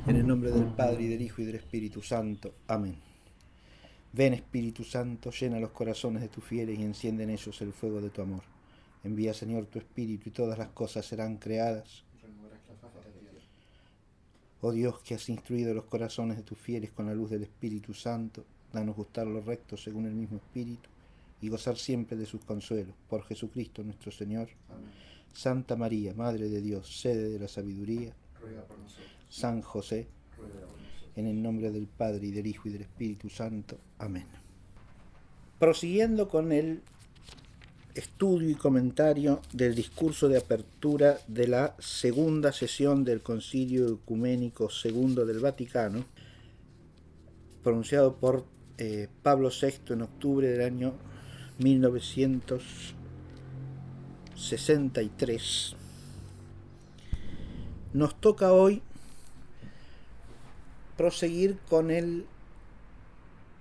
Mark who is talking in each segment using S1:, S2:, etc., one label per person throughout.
S1: En el nombre del Padre, y del Hijo, y del Espíritu Santo. Amén. Ven, Espíritu Santo, llena los corazones de tus fieles y enciende en ellos el fuego de tu amor. Envía, Señor, tu Espíritu, y todas las cosas serán creadas. Oh Dios, que has instruido los corazones de tus fieles con la luz del Espíritu Santo, danos gustar lo recto según el mismo Espíritu, y gozar siempre de sus consuelos. Por Jesucristo nuestro Señor. Amén. Santa María, Madre de Dios, sede de la sabiduría, ruega por nosotros. San José, ruega por nosotros. En el nombre del Padre, y del Hijo, y del Espíritu Santo. Amén. Prosiguiendo con el estudio y comentario del discurso de apertura de la segunda sesión del Concilio Ecuménico II del Vaticano, pronunciado por Pablo VI en octubre del año 1963, nos toca hoy proseguir con el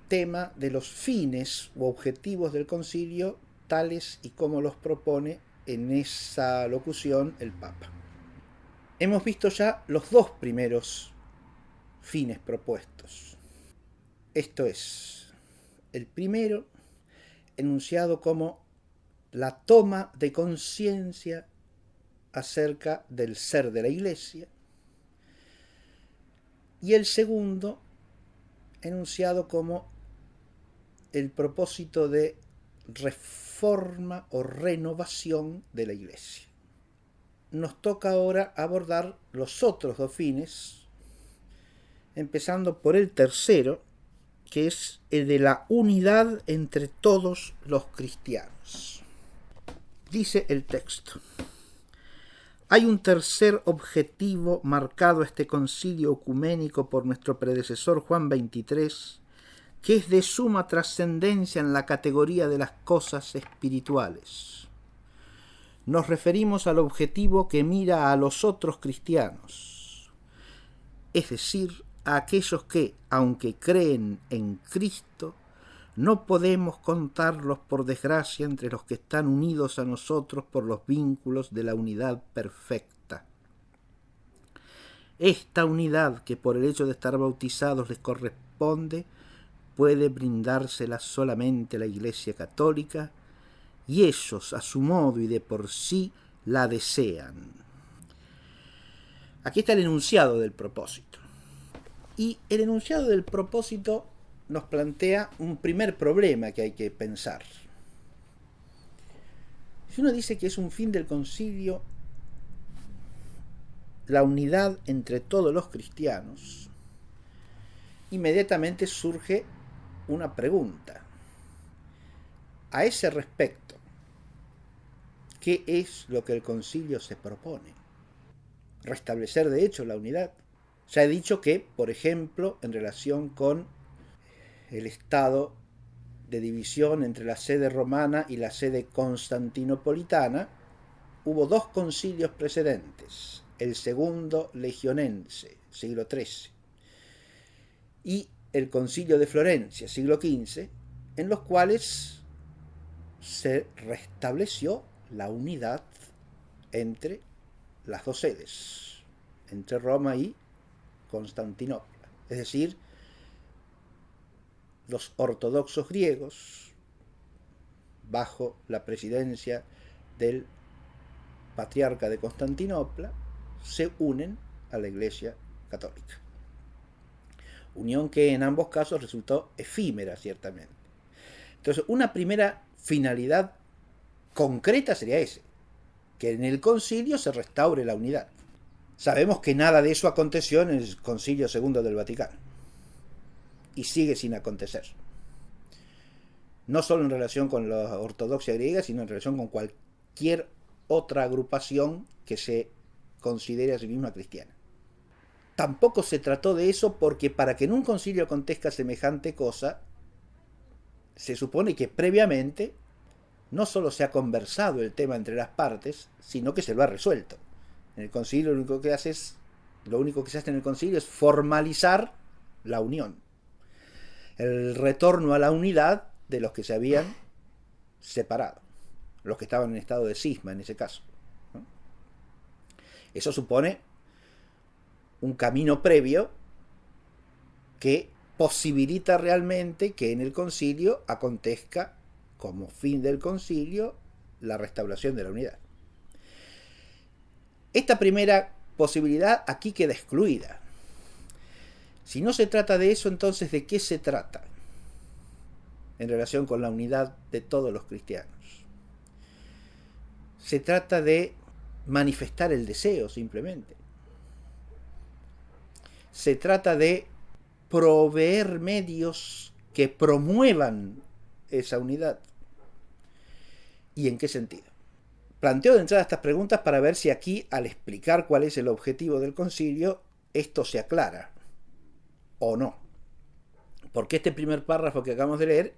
S1: tema de los fines u objetivos del concilio, tales y como los propone en esa locución el Papa. Hemos visto ya los dos primeros fines propuestos. Esto es, el primero, enunciado como la toma de conciencia acerca del ser de la Iglesia, y el segundo, enunciado como el propósito de reforma o renovación de la Iglesia. Nos toca ahora abordar los otros dos fines, empezando por el tercero, que es el de la unidad entre todos los cristianos. Dice el texto: hay un tercer objetivo marcado a este concilio ecuménico por nuestro predecesor Juan XXIII, que es de suma trascendencia en la categoría de las cosas espirituales. Nos referimos al objetivo que mira a los otros cristianos, es decir, a aquellos que, aunque creen en Cristo, no podemos contarlos por desgracia entre los que están unidos a nosotros por los vínculos de la unidad perfecta. Esta unidad, que por el hecho de estar bautizados les corresponde, puede brindársela solamente la Iglesia Católica, y ellos, a su modo y de por sí, la desean. Aquí está el enunciado del propósito. Y el enunciado del propósito nos plantea un primer problema que hay que pensar. Si uno dice que es un fin del concilio la unidad entre todos los cristianos, inmediatamente surge una pregunta. A ese respecto, ¿qué es lo que el concilio se propone? Restablecer de hecho la unidad. Ya he dicho que, por ejemplo, en relación con el estado de división entre la sede romana y la sede constantinopolitana, hubo dos concilios precedentes, el segundo legionense, siglo XIII, y el concilio de Florencia, siglo XV, en los cuales se restableció la unidad entre las dos sedes, entre Roma y Constantinopla. Es decir, los ortodoxos griegos, bajo la presidencia del patriarca de Constantinopla, se unen a la Iglesia Católica. Unión que en ambos casos resultó efímera, ciertamente. Entonces, una primera finalidad concreta sería ese, que en el concilio se restaure la unidad. Sabemos que nada de eso aconteció en el Concilio II del Vaticano, y sigue sin acontecer. No solo en relación con la ortodoxia griega, sino en relación con cualquier otra agrupación que se considere a sí misma cristiana. Tampoco se trató de eso porque para que en un concilio acontezca semejante cosa, se supone que previamente no solo se ha conversado el tema entre las partes, sino que se lo ha resuelto. En el concilio lo único que se hace en el concilio es formalizar la unión, el retorno a la unidad de los que se habían separado, los que estaban en estado de cisma en ese caso, ¿no? Eso supone un camino previo que posibilita realmente que en el concilio acontezca, como fin del concilio, la restauración de la unidad. Esta primera posibilidad aquí queda excluida. Si no se trata de eso, entonces ¿de qué se trata en relación con la unidad de todos los cristianos? Se trata de manifestar el deseo, simplemente. Se trata de proveer medios que promuevan esa unidad. ¿Y en qué sentido? Planteo de entrada estas preguntas para ver si aquí, al explicar cuál es el objetivo del concilio, esto se aclara o no. Porque este primer párrafo que acabamos de leer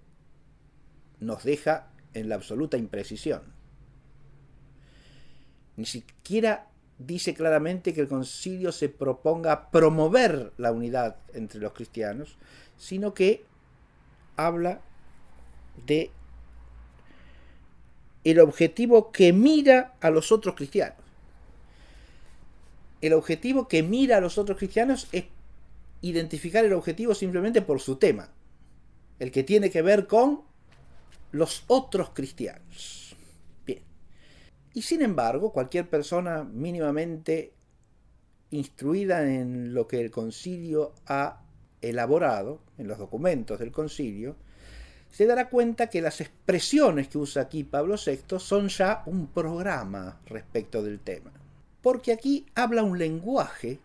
S1: nos deja en la absoluta imprecisión. Ni siquiera dice claramente que el concilio se proponga promover la unidad entre los cristianos, sino que habla de el objetivo que mira a los otros cristianos. El objetivo que mira a los otros cristianos es identificar el objetivo simplemente por su tema, el que tiene que ver con los otros cristianos. Bien. Y sin embargo, cualquier persona mínimamente instruida en lo que el concilio ha elaborado, en los documentos del concilio, se dará cuenta que las expresiones que usa aquí Pablo VI son ya un programa respecto del tema. Porque aquí habla un lenguaje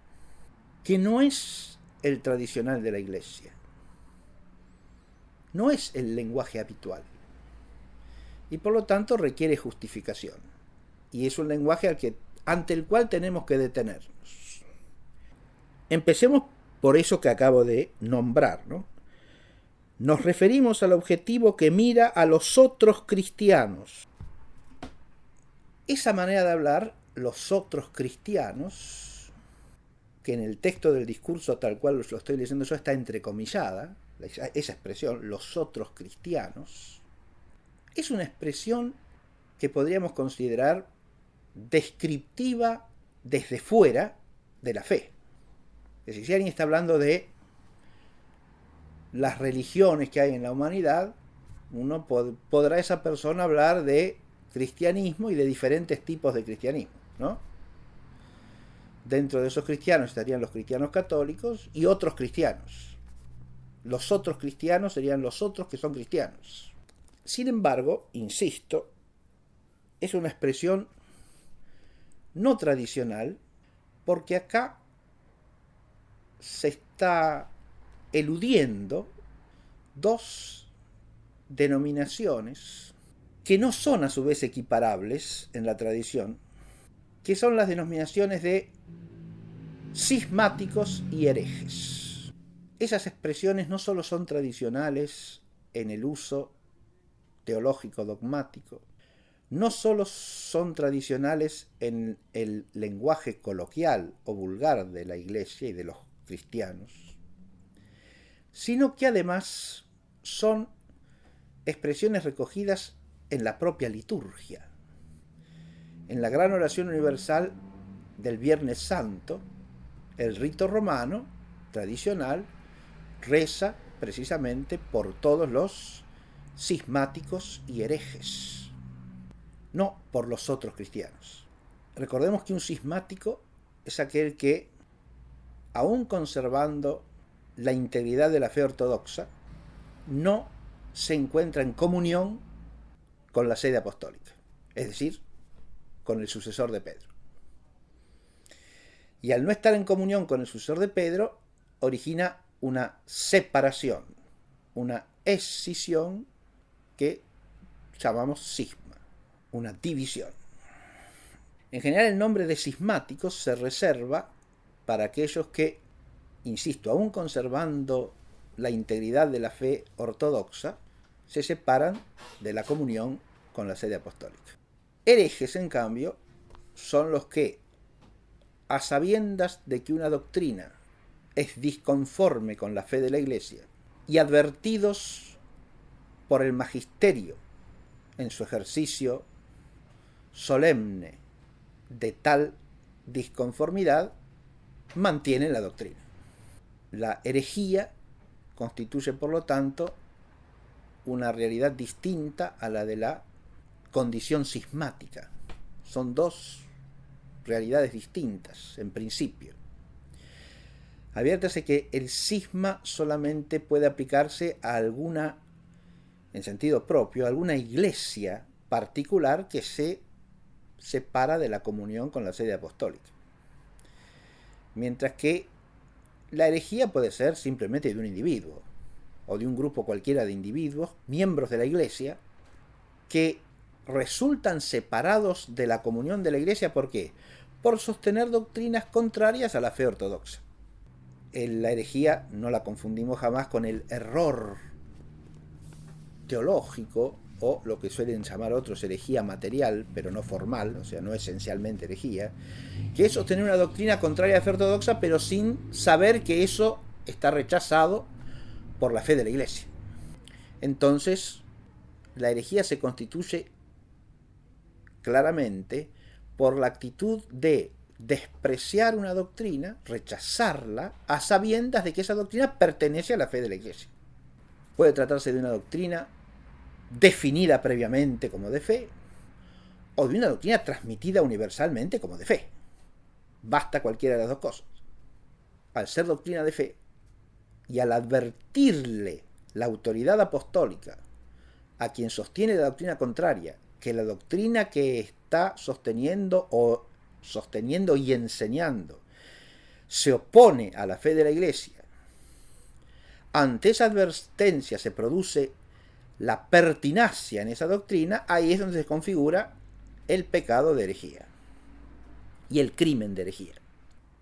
S1: que no es el tradicional de la Iglesia. No es el lenguaje habitual. Y por lo tanto requiere justificación. Y es un lenguaje ante el cual tenemos que detenernos. Empecemos por eso que acabo de nombrar, ¿no? Nos referimos al objetivo que mira a los otros cristianos. Esa manera de hablar, los otros cristianos, que en el texto del discurso tal cual lo estoy leyendo yo está entrecomillada, esa expresión, los otros cristianos, es una expresión que podríamos considerar descriptiva desde fuera de la fe. Es decir, si alguien está hablando de las religiones que hay en la humanidad, podrá esa persona hablar de cristianismo y de diferentes tipos de cristianismo, ¿no? Dentro de esos cristianos estarían los cristianos católicos y otros cristianos. Los otros cristianos serían los otros que son cristianos. Sin embargo, insisto, es una expresión no tradicional, porque acá se está eludiendo dos denominaciones que no son a su vez equiparables en la tradición, que son las denominaciones de cismáticos y herejes. Esas expresiones no solo son tradicionales en el uso teológico dogmático, no solo son tradicionales en el lenguaje coloquial o vulgar de la Iglesia y de los cristianos, sino que además son expresiones recogidas en la propia liturgia. En la gran oración universal del Viernes Santo, el rito romano tradicional reza precisamente por todos los cismáticos y herejes, no por los otros cristianos. Recordemos que un cismático es aquel que, aun conservando la integridad de la fe ortodoxa, no se encuentra en comunión con la sede apostólica, es decir, con el sucesor de Pedro. Y al no estar en comunión con el sucesor de Pedro, origina una separación, una escisión que llamamos cisma, una división. En general el nombre de cismáticos se reserva para aquellos que, insisto, aún conservando la integridad de la fe ortodoxa, se separan de la comunión con la sede apostólica. Herejes, en cambio, son los que, a sabiendas de que una doctrina es disconforme con la fe de la Iglesia y advertidos por el magisterio en su ejercicio solemne de tal disconformidad, mantienen la doctrina. La herejía constituye, por lo tanto, una realidad distinta a la de la condición cismática. Son dos realidades distintas, en principio. Adviértase que el cisma solamente puede aplicarse a alguna, en sentido propio, a alguna iglesia particular que se separa de la comunión con la sede apostólica. Mientras que la herejía puede ser simplemente de un individuo, o de un grupo cualquiera de individuos, miembros de la iglesia, que resultan separados de la comunión de la iglesia. ¿Por qué? Por sostener doctrinas contrarias a la fe ortodoxa. La herejía no la confundimos jamás con el error teológico, o lo que suelen llamar otros herejía material, pero no formal, o sea, no esencialmente herejía, que es sostener una doctrina contraria a la fe ortodoxa, pero sin saber que eso está rechazado por la fe de la iglesia. Entonces, la herejía se constituye claramente por la actitud de despreciar una doctrina, rechazarla, a sabiendas de que esa doctrina pertenece a la fe de la iglesia. Puede tratarse de una doctrina definida previamente como de fe, o de una doctrina transmitida universalmente como de fe. Basta cualquiera de las dos cosas. Al ser doctrina de fe, y al advertirle la autoridad apostólica a quien sostiene la doctrina contraria, que la doctrina que está sosteniendo y enseñando se opone a la fe de la iglesia, ante esa advertencia se produce la pertinacia en esa doctrina, ahí es donde se configura el pecado de herejía y el crimen de herejía.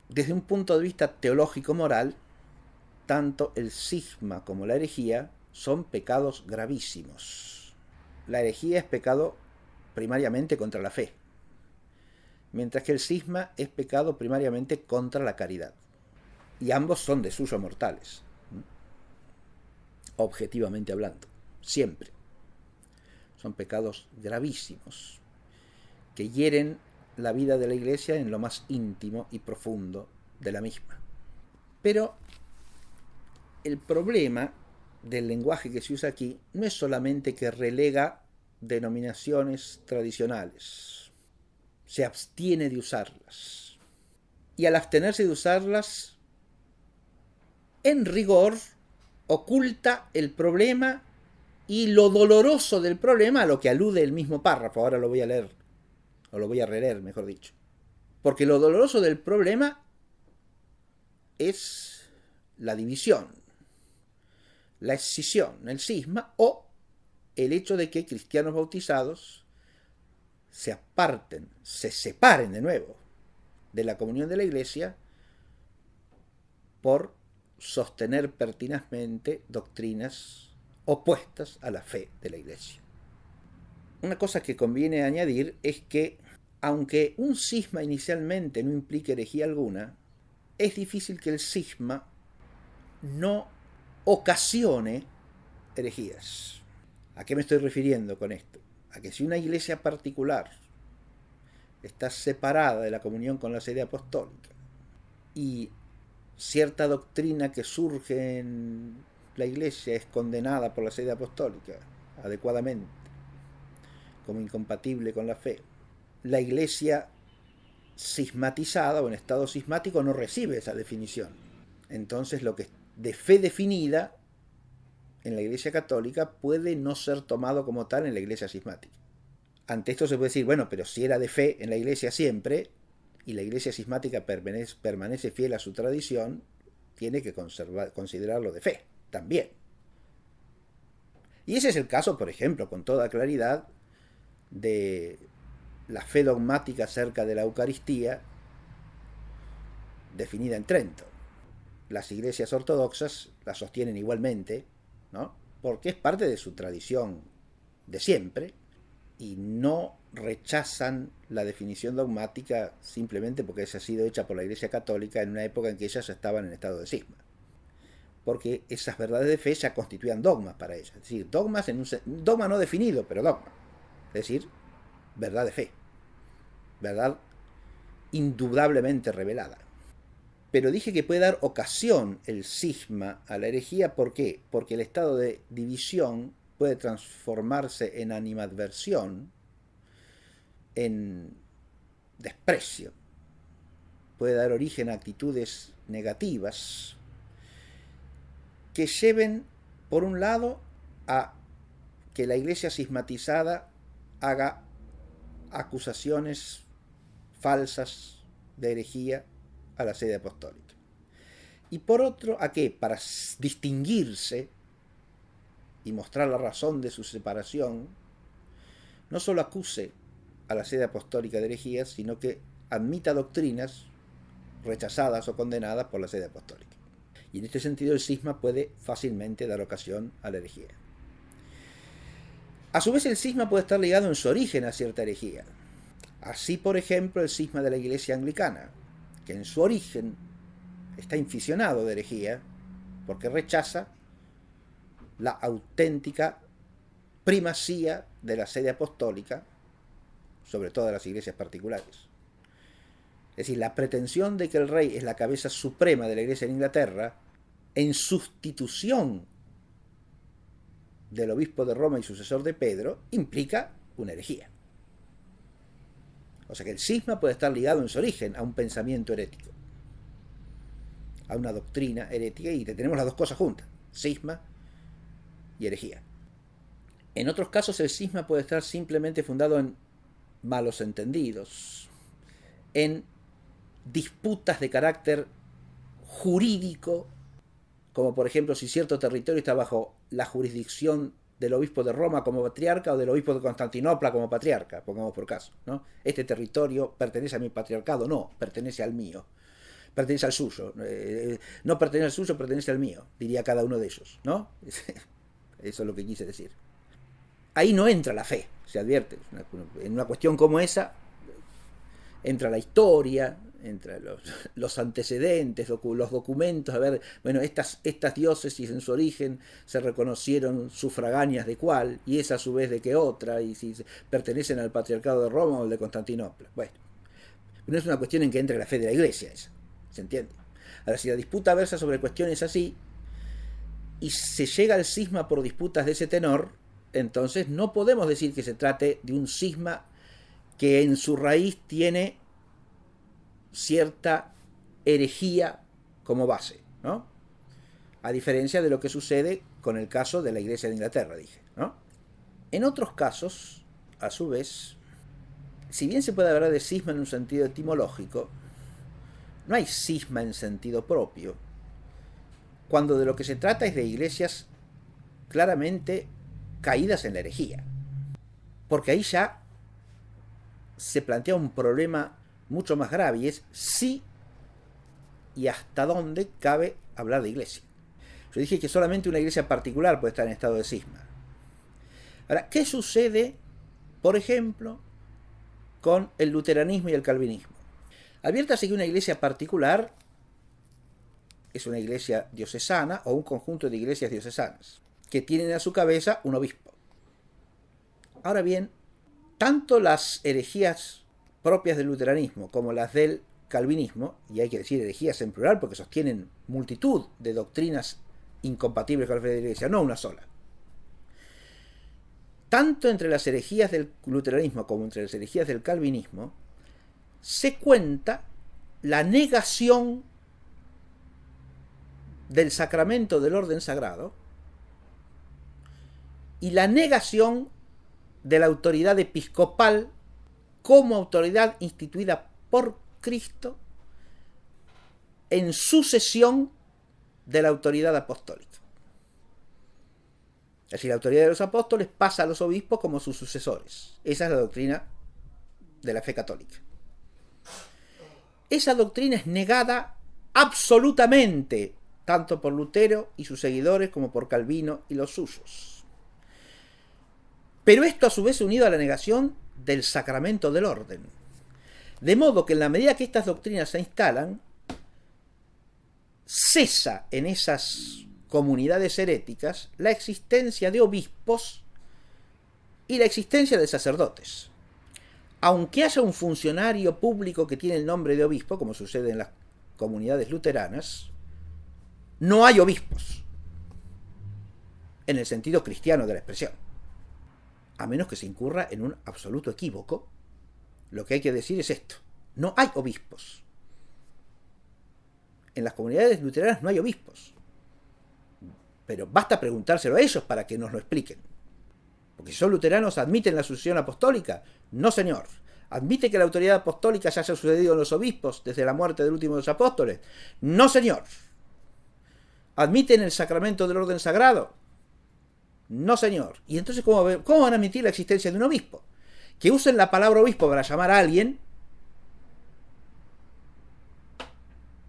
S1: Desde un punto de vista teológico-moral, tanto el cisma como la herejía son pecados gravísimos. La herejía es pecado primariamente contra la fe, mientras que el cisma es pecado primariamente contra la caridad. Y ambos son de suyo mortales, objetivamente hablando, siempre. Son pecados gravísimos que hieren la vida de la iglesia en lo más íntimo y profundo de la misma. Pero el problema del lenguaje que se usa aquí no es solamente que relega denominaciones tradicionales, se abstiene de usarlas. Y al abstenerse de usarlas, en rigor, oculta el problema y lo doloroso del problema a lo que alude el mismo párrafo. Ahora lo voy a leer, o lo voy a releer, mejor dicho. Porque lo doloroso del problema es la división, la escisión, el cisma, o el hecho de que cristianos bautizados se aparten, se separen de nuevo de la comunión de la iglesia por sostener pertinazmente doctrinas opuestas a la fe de la iglesia. Una cosa que conviene añadir es que, aunque un cisma inicialmente no implique herejía alguna, es difícil que el cisma no ocasione herejías. ¿A qué me estoy refiriendo con esto? A que si una iglesia particular está separada de la comunión con la sede apostólica y cierta doctrina que surge en la iglesia es condenada por la sede apostólica adecuadamente como incompatible con la fe, la iglesia cismatizada o en estado cismático no recibe esa definición. Entonces lo que es de fe definida en la iglesia católica puede no ser tomado como tal en la iglesia cismática. Ante esto se puede decir, bueno, pero si era de fe en la iglesia siempre y la iglesia cismática permanece fiel a su tradición, tiene que considerarlo de fe también. Y ese es el caso, por ejemplo, con toda claridad, de la fe dogmática acerca de la Eucaristía definida en Trento. Las iglesias ortodoxas la sostienen igualmente, ¿no? Porque es parte de su tradición de siempre, y no rechazan la definición dogmática simplemente porque esa ha sido hecha por la Iglesia Católica en una época en que ellas estaban en estado de cisma. Porque esas verdades de fe ya constituían dogmas para ellas. Es decir, dogmas en un dogma no definido, pero dogma. Es decir, verdad de fe. Verdad indudablemente revelada. Pero dije que puede dar ocasión el cisma a la herejía. ¿Por qué? Porque el estado de división puede transformarse en animadversión, en desprecio. Puede dar origen a actitudes negativas que lleven, por un lado, a que la iglesia cismatizada haga acusaciones falsas de herejía a la sede apostólica. Y por otro, ¿a qué? Para distinguirse y mostrar la razón de su separación, no solo acuse a la sede apostólica de herejías, sino que admita doctrinas rechazadas o condenadas por la sede apostólica. Y en este sentido el cisma puede fácilmente dar ocasión a la herejía. A su vez el cisma puede estar ligado en su origen a cierta herejía. Así, por ejemplo, el cisma de la Iglesia anglicana, que en su origen está inficionado de herejía porque rechaza la auténtica primacía de la sede apostólica sobre todas las iglesias particulares. Es decir, la pretensión de que el rey es la cabeza suprema de la iglesia en Inglaterra en sustitución del obispo de Roma y sucesor de Pedro implica una herejía. O sea que el cisma puede estar ligado en su origen a un pensamiento herético, a una doctrina herética, y tenemos las dos cosas juntas, cisma y herejía. En otros casos el cisma puede estar simplemente fundado en malos entendidos, en disputas de carácter jurídico, como por ejemplo si cierto territorio está bajo la jurisdicción del obispo de Roma como patriarca o del obispo de Constantinopla como patriarca, pongamos por caso, ¿no? Este territorio pertenece a mi patriarcado, no, pertenece al mío, pertenece al suyo, no pertenece al suyo, pertenece al mío, diría cada uno de ellos, ¿no? Eso es lo que quise decir. Ahí no entra la fe, se advierte. En una cuestión como esa entra la historia, entra los antecedentes, los documentos. A ver, bueno, estas diócesis en su origen se reconocieron sufragáneas de cuál, y esa a su vez de qué otra, y si pertenecen al patriarcado de Roma o al de Constantinopla. Bueno, no es una cuestión en que entre la fe de la iglesia esa, ¿se entiende? Ahora, si la disputa versa sobre cuestiones así, y se llega al cisma por disputas de ese tenor, entonces no podemos decir que se trate de un cisma que en su raíz tiene cierta herejía como base, ¿no? A diferencia de lo que sucede con el caso de la Iglesia de Inglaterra, dije, ¿no? En otros casos, a su vez, si bien se puede hablar de cisma en un sentido etimológico, no hay cisma en sentido propio, cuando de lo que se trata es de iglesias claramente caídas en la herejía. Porque ahí ya se plantea un problema mucho más grave, y es si y hasta dónde cabe hablar de iglesia. Yo dije que solamente una iglesia particular puede estar en estado de cisma. Ahora, ¿qué sucede, por ejemplo, con el luteranismo y el calvinismo? Adviértase que una iglesia particular es una iglesia diocesana o un conjunto de iglesias diocesanas que tienen a su cabeza un obispo. Ahora bien, tanto las herejías propias del luteranismo como las del calvinismo, y hay que decir herejías en plural porque sostienen multitud de doctrinas incompatibles con la fe de la iglesia, no una sola. Tanto entre las herejías del luteranismo como entre las herejías del calvinismo se cuenta la negación del sacramento del orden sagrado y la negación de la autoridad episcopal como autoridad instituida por Cristo en sucesión de la autoridad apostólica. Es decir, la autoridad de los apóstoles pasa a los obispos como sus sucesores. Esa es la doctrina de la fe católica. Esa doctrina es negada absolutamente tanto por Lutero y sus seguidores como por Calvino y los suyos. Pero esto a su vez unido a la negación del sacramento del orden. De modo que en la medida que estas doctrinas se instalan, cesa en esas comunidades heréticas la existencia de obispos y la existencia de sacerdotes. Aunque haya un funcionario público que tiene el nombre de obispo, como sucede en las comunidades luteranas no hay obispos, en el sentido cristiano de la expresión. A menos que se incurra en un absoluto equívoco, lo que hay que decir es esto: no hay obispos. En las comunidades luteranas no hay obispos. Pero basta preguntárselo a ellos para que nos lo expliquen. Porque si son luteranos, ¿admiten la sucesión apostólica? No, señor. ¿Admite que la autoridad apostólica ya haya sucedido en los obispos desde la muerte del último de los apóstoles? No, señor. ¿Admiten el sacramento del orden sagrado? No, señor. ¿Y entonces cómo van a admitir la existencia de un obispo? Que usen la palabra obispo para llamar a alguien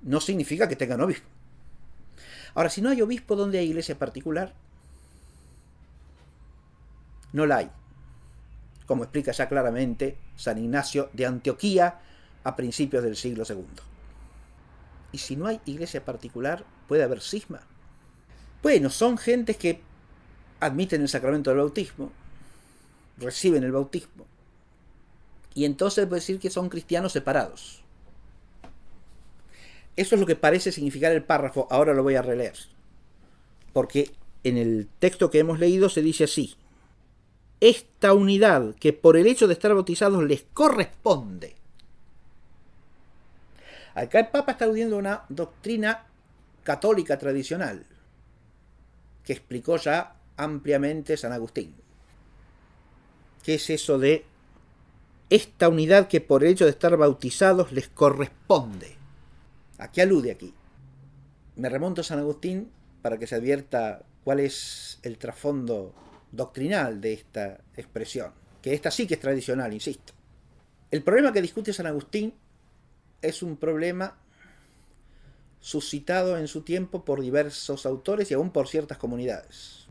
S1: no significa que tengan obispo. Ahora, si no hay obispo, ¿dónde hay iglesia particular? No la hay, como explica ya claramente San Ignacio de Antioquía a principios del siglo II. Y si no hay iglesia particular, ¿puede haber cisma? Bueno, son gentes que admiten el sacramento del bautismo, reciben el bautismo, y entonces puede decir que son cristianos separados. Eso es lo que parece significar el párrafo. Ahora lo voy a releer, porque en el texto que hemos leído se dice así: esta unidad que por el hecho de estar bautizados les corresponde. Acá el Papa está aludiendo a una doctrina católica tradicional que explicó ya ampliamente San Agustín. ¿Qué es eso de esta unidad que por el hecho de estar bautizados les corresponde? ¿A qué alude aquí? Me remonto a San Agustín para que se advierta cuál es el trasfondo doctrinal de esta expresión, que esta sí que es tradicional, insisto. El problema que discute San Agustín es un problema suscitado en su tiempo por diversos autores y aún por ciertas comunidades,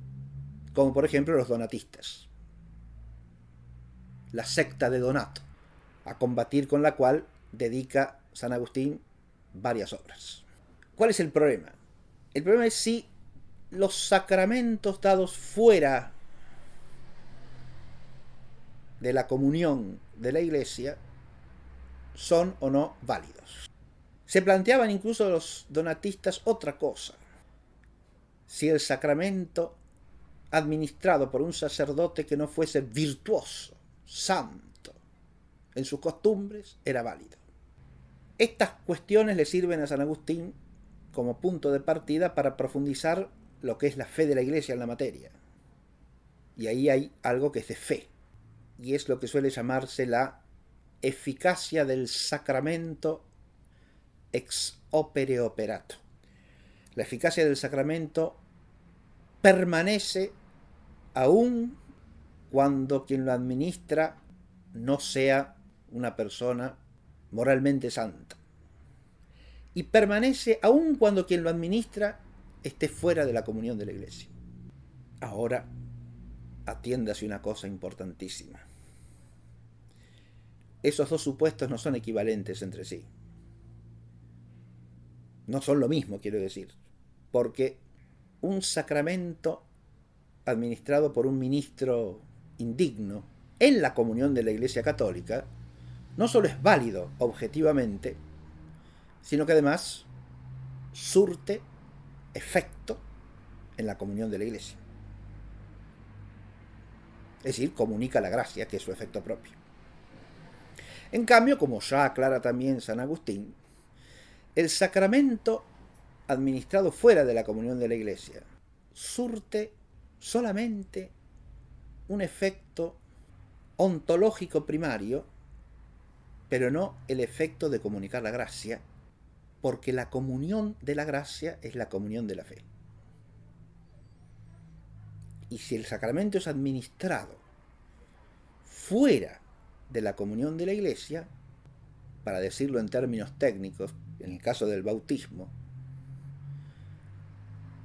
S1: como por ejemplo los donatistas, la secta de Donato, a combatir con la cual dedica San Agustín varias obras. ¿Cuál es el problema? El problema es si los sacramentos dados fuera de la comunión de la Iglesia son o no válidos. Se planteaban incluso los donatistas otra cosa: si el sacramento administrado por un sacerdote que no fuese virtuoso, santo en sus costumbres, era válido. Estas cuestiones le sirven a San Agustín como punto de partida para profundizar lo que es la fe de la Iglesia en la materia. Y ahí hay algo que es de fe, y es lo que suele llamarse la eficacia del sacramento ex opere operato. La eficacia del sacramento permanece aun cuando quien lo administra no sea una persona moralmente santa. Y permanece aun cuando quien lo administra esté fuera de la comunión de la Iglesia. Ahora, atiéndase una cosa importantísima. Esos dos supuestos no son equivalentes entre sí. No son lo mismo, quiero decir. Porque un sacramento administrado por un ministro indigno en la comunión de la Iglesia Católica no solo es válido objetivamente, sino que además surte efecto en la comunión de la Iglesia. Es decir, comunica la gracia, que es su efecto propio. En cambio, como ya aclara también San Agustín, el sacramento administrado fuera de la comunión de la Iglesia surte solamente un efecto ontológico primario, pero no el efecto de comunicar la gracia, porque la comunión de la gracia es la comunión de la fe. Y si el sacramento es administrado fuera de la comunión de la Iglesia, para decirlo en términos técnicos, en el caso del bautismo,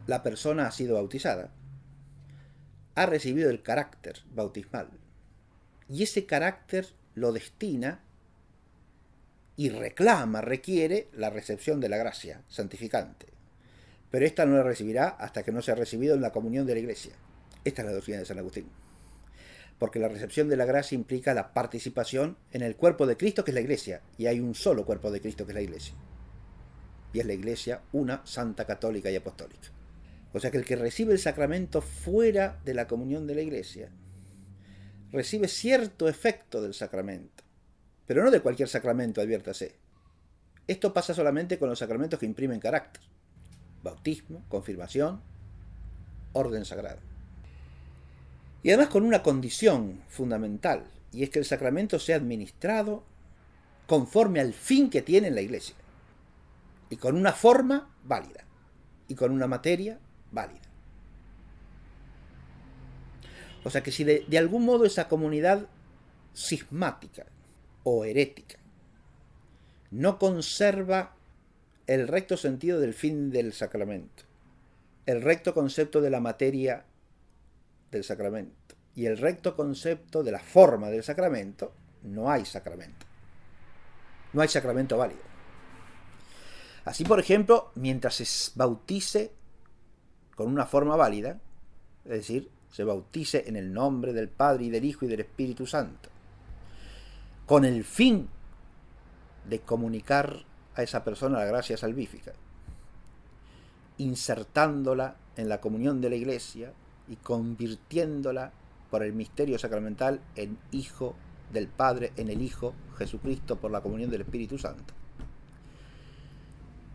S1: la persona ha sido bautizada, ha recibido el carácter bautismal, y ese carácter lo destina y reclama, requiere la recepción de la gracia santificante. Pero esta no la recibirá hasta que no sea recibido en la comunión de la Iglesia. Esta es la doctrina de San Agustín. Porque la recepción de la gracia implica la participación en el cuerpo de Cristo, que es la Iglesia, y hay un solo cuerpo de Cristo, que es la Iglesia. y es la Iglesia una, santa, católica y apostólica. O sea que el que recibe el sacramento fuera de la comunión de la Iglesia recibe cierto efecto del sacramento, pero no de cualquier sacramento, adviértase. Esto pasa solamente con los sacramentos que imprimen carácter: bautismo, confirmación, orden sagrado. Y además con una condición fundamental, y es que el sacramento sea administrado conforme al fin que tiene en la Iglesia, y con una forma válida, y con una materia válida. O sea que si de algún modo esa comunidad cismática o herética no conserva el recto sentido del fin del sacramento, el recto concepto de la materia del sacramento y el recto concepto de la forma del sacramento, no hay sacramento. No hay sacramento válido. Así, por ejemplo, mientras se bautice con una forma válida, es decir, se bautice en el nombre del Padre y del Hijo y del Espíritu Santo, con el fin de comunicar a esa persona la gracia salvífica, insertándola en la comunión de la Iglesia y convirtiéndola por el misterio sacramental en Hijo del Padre, en el Hijo Jesucristo por la comunión del Espíritu Santo.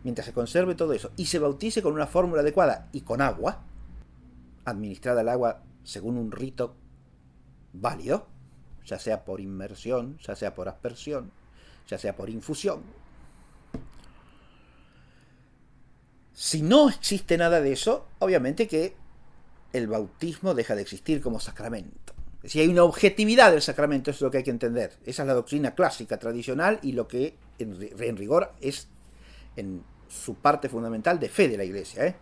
S1: Mientras se conserve todo eso y se bautice con una fórmula adecuada y con agua, administrada el agua según un rito válido, ya sea por inmersión, ya sea por aspersión, ya sea por infusión. Si no existe nada de eso, obviamente que el bautismo deja de existir como sacramento. Es decir, hay una objetividad del sacramento, eso es lo que hay que entender. Esa es la doctrina clásica, tradicional, y lo que en rigor es en su parte fundamental de fe de la Iglesia.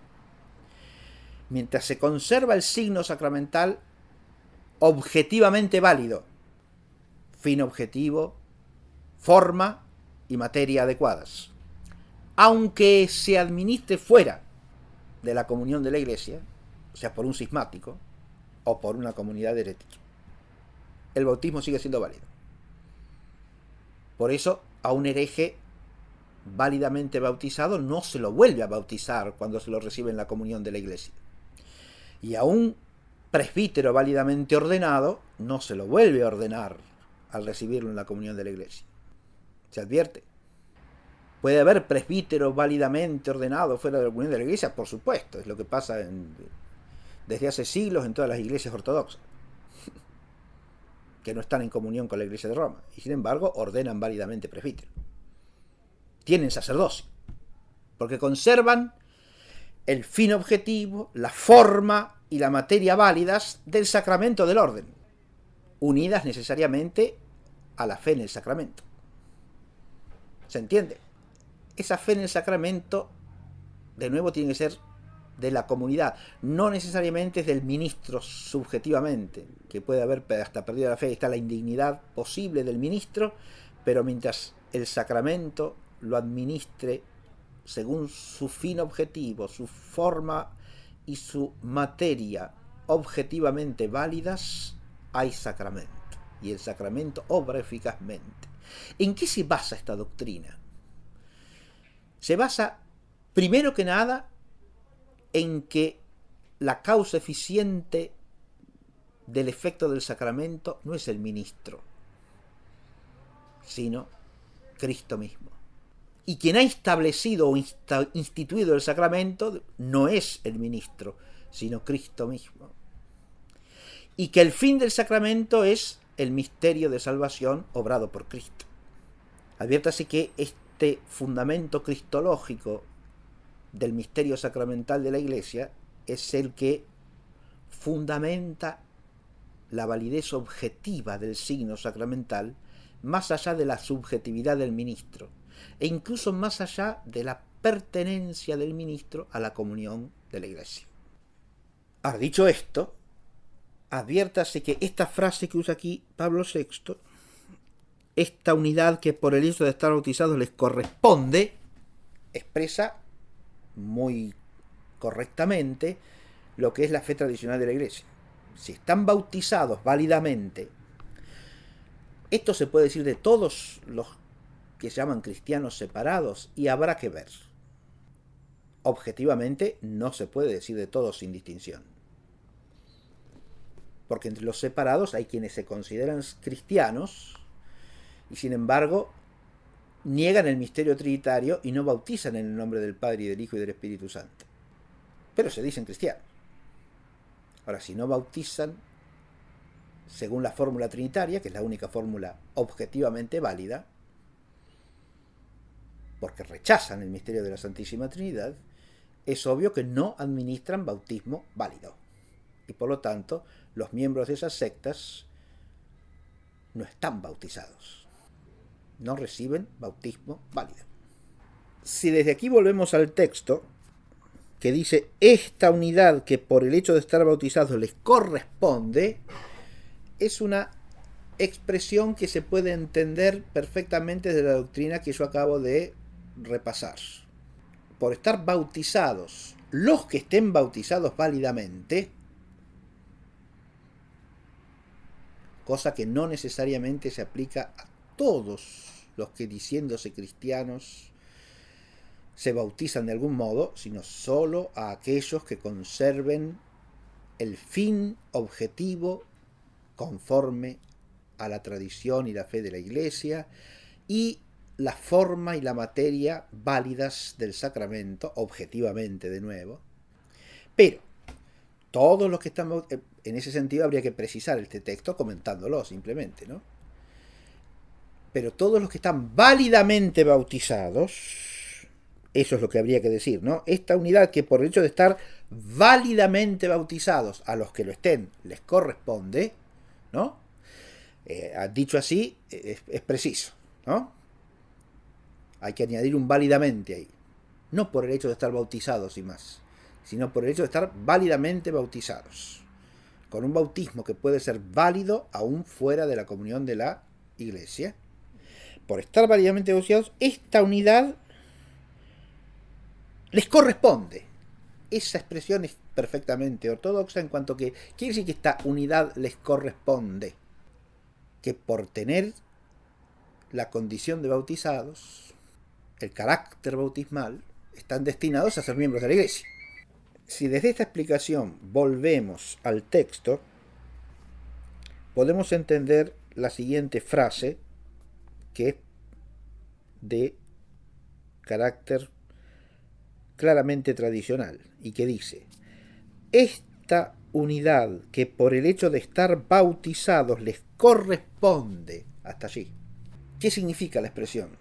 S1: Mientras se conserva el signo sacramental objetivamente válido, fin objetivo, forma y materia adecuadas, aunque se administre fuera de la comunión de la Iglesia, o sea, por un cismático o por una comunidad herética, el bautismo sigue siendo válido. Por eso, a un hereje válidamente bautizado no se lo vuelve a bautizar cuando se lo recibe en la comunión de la Iglesia. Y a un presbítero válidamente ordenado no se lo vuelve a ordenar al recibirlo en la comunión de la Iglesia. ¿Se advierte? ¿Puede haber presbíteros válidamente ordenados fuera de la comunión de la Iglesia? Por supuesto, es lo que pasa desde hace siglos en todas las iglesias ortodoxas, que no están en comunión con la Iglesia de Roma, y sin embargo ordenan válidamente presbíteros. Tienen sacerdocio, porque conservan el fin objetivo, la forma y la materia válidas del sacramento del orden, unidas necesariamente a la fe en el sacramento. ¿Se entiende? Esa fe en el sacramento, de nuevo, tiene que ser de la comunidad, no necesariamente es del ministro subjetivamente, que puede haber hasta perdido la fe. Está la indignidad posible del ministro, pero mientras el sacramento lo administre según su fin objetivo, su forma y su materia objetivamente válidas, hay sacramento, y el sacramento obra eficazmente. ¿En qué se basa esta doctrina? Se basa, primero que nada, en que la causa eficiente del efecto del sacramento no es el ministro, sino Cristo mismo. Y quien ha establecido o instituido el sacramento no es el ministro, sino Cristo mismo. Y que el fin del sacramento es el misterio de salvación obrado por Cristo. Adviértase que este fundamento cristológico del misterio sacramental de la Iglesia es el que fundamenta la validez objetiva del signo sacramental, más allá de la subjetividad del ministro, e incluso más allá de la pertenencia del ministro a la comunión de la Iglesia. Ahora, dicho esto, adviértase que esta frase que usa aquí Pablo VI, esta unidad que por el hecho de estar bautizados les corresponde, expresa muy correctamente lo que es la fe tradicional de la Iglesia. Si están bautizados válidamente, esto se puede decir de todos los que se llaman cristianos separados, y habrá que ver. objetivamente no se puede decir de todos sin distinción. Porque entre los separados hay quienes se consideran cristianos y sin embargo niegan el misterio trinitario y no bautizan en el nombre del Padre y del Hijo y del Espíritu Santo. Pero se dicen cristianos. Ahora, si no bautizan según la fórmula trinitaria, que es la única fórmula objetivamente válida, porque rechazan el misterio de la Santísima Trinidad, es obvio que no administran bautismo válido. Y por lo tanto, los miembros de esas sectas no están bautizados. No reciben bautismo válido. Si desde aquí volvemos al texto, que dice, esta unidad que por el hecho de estar bautizados les corresponde, es una expresión que se puede entender perfectamente de la doctrina que yo acabo de repasar. Por estar bautizados, los que estén bautizados válidamente, cosa que no necesariamente se aplica a todos los que diciéndose cristianos se bautizan de algún modo, sino solo a aquellos que conserven el fin objetivo conforme a la tradición y la fe de la Iglesia y la forma y la materia válidas del sacramento, objetivamente de nuevo. Pero todos los que están, en ese sentido habría que precisar este texto comentándolo simplemente, ¿no? Pero todos los que están válidamente bautizados, eso es lo que habría que decir, ¿no? Esta unidad que por el hecho de estar válidamente bautizados a los que lo estén les corresponde, ¿no? Dicho así, es preciso, ¿no? Hay que añadir un válidamente ahí. No por el hecho de estar bautizados y más, sino por el hecho de estar válidamente bautizados. Con un bautismo que puede ser válido aún fuera de la comunión de la Iglesia. Por estar válidamente bautizados, esta unidad les corresponde. Esa expresión es perfectamente ortodoxa en cuanto que quiere decir que esta unidad les corresponde. Que por tener la condición de bautizados, el carácter bautismal, están destinados a ser miembros de la Iglesia. Si desde esta explicación volvemos al texto, podemos entender la siguiente frase, que es de carácter claramente tradicional, y que dice, esta unidad que por el hecho de estar bautizados les corresponde, hasta allí. ¿Qué significa la expresión?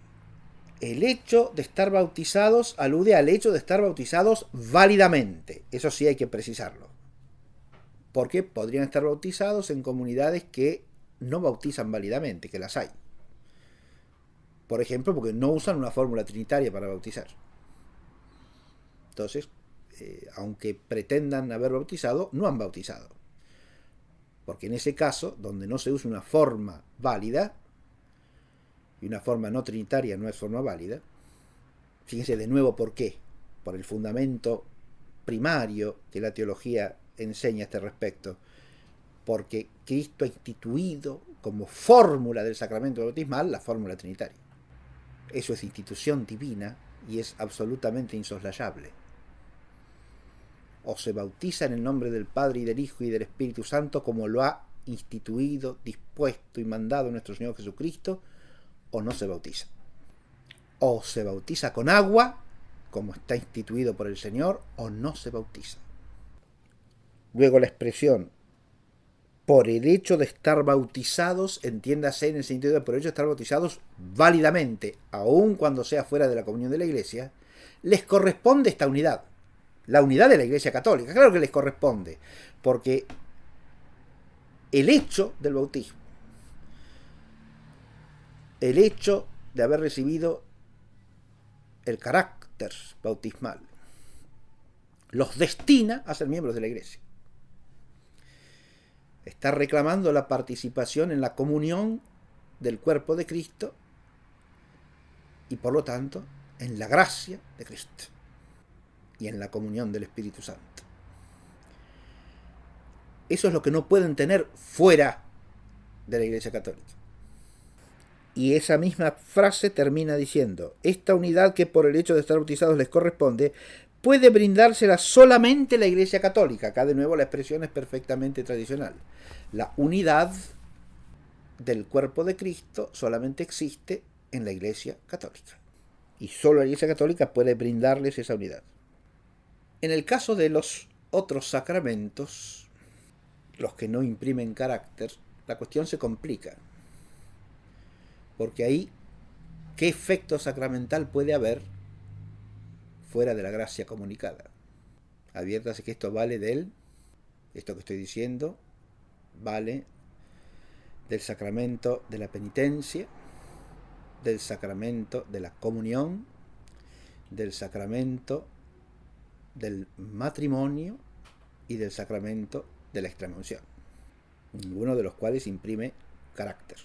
S1: El hecho de estar bautizados alude al hecho de estar bautizados válidamente. Eso sí hay que precisarlo. Porque podrían estar bautizados en comunidades que no bautizan válidamente, que las hay. Por ejemplo, porque no usan una fórmula trinitaria para bautizar. Entonces, aunque pretendan haber bautizado, no han bautizado. Porque en ese caso, donde no se usa una forma válida, y una forma no trinitaria no es forma válida, fíjense de nuevo por qué. Por el fundamento primario que la teología enseña a este respecto. Porque Cristo ha instituido como fórmula del sacramento bautismal la fórmula trinitaria. Eso es institución divina y es absolutamente insoslayable. O se bautiza en el nombre del Padre y del Hijo y del Espíritu Santo como lo ha instituido, dispuesto y mandado nuestro Señor Jesucristo, o no se bautiza. O se bautiza con agua, como está instituido por el Señor, o no se bautiza. Luego la expresión por el hecho de estar bautizados, entiéndase en el sentido de por el hecho de estar bautizados válidamente, aun cuando sea fuera de la comunión de la Iglesia, les corresponde esta unidad. La unidad de la Iglesia Católica, claro que les corresponde, porque el hecho del bautismo, el hecho de haber recibido el carácter bautismal, los destina a ser miembros de la Iglesia. Está reclamando la participación en la comunión del cuerpo de Cristo y por lo tanto en la gracia de Cristo y en la comunión del Espíritu Santo. Eso es lo que no pueden tener fuera de la Iglesia Católica. Y esa misma frase termina diciendo, esta unidad que por el hecho de estar bautizados les corresponde, puede brindársela solamente la Iglesia Católica. Acá de nuevo la expresión es perfectamente tradicional. La unidad del cuerpo de Cristo solamente existe en la Iglesia Católica. Y solo la Iglesia Católica puede brindarles esa unidad. En el caso de los otros sacramentos, los que no imprimen carácter, la cuestión se complica. Porque ahí, ¿qué efecto sacramental puede haber fuera de la gracia comunicada? Adviértase que esto vale esto que estoy diciendo, vale del sacramento de la penitencia, del sacramento de la comunión, del sacramento del matrimonio y del sacramento de la extremaunción, ninguno de los cuales imprime carácter.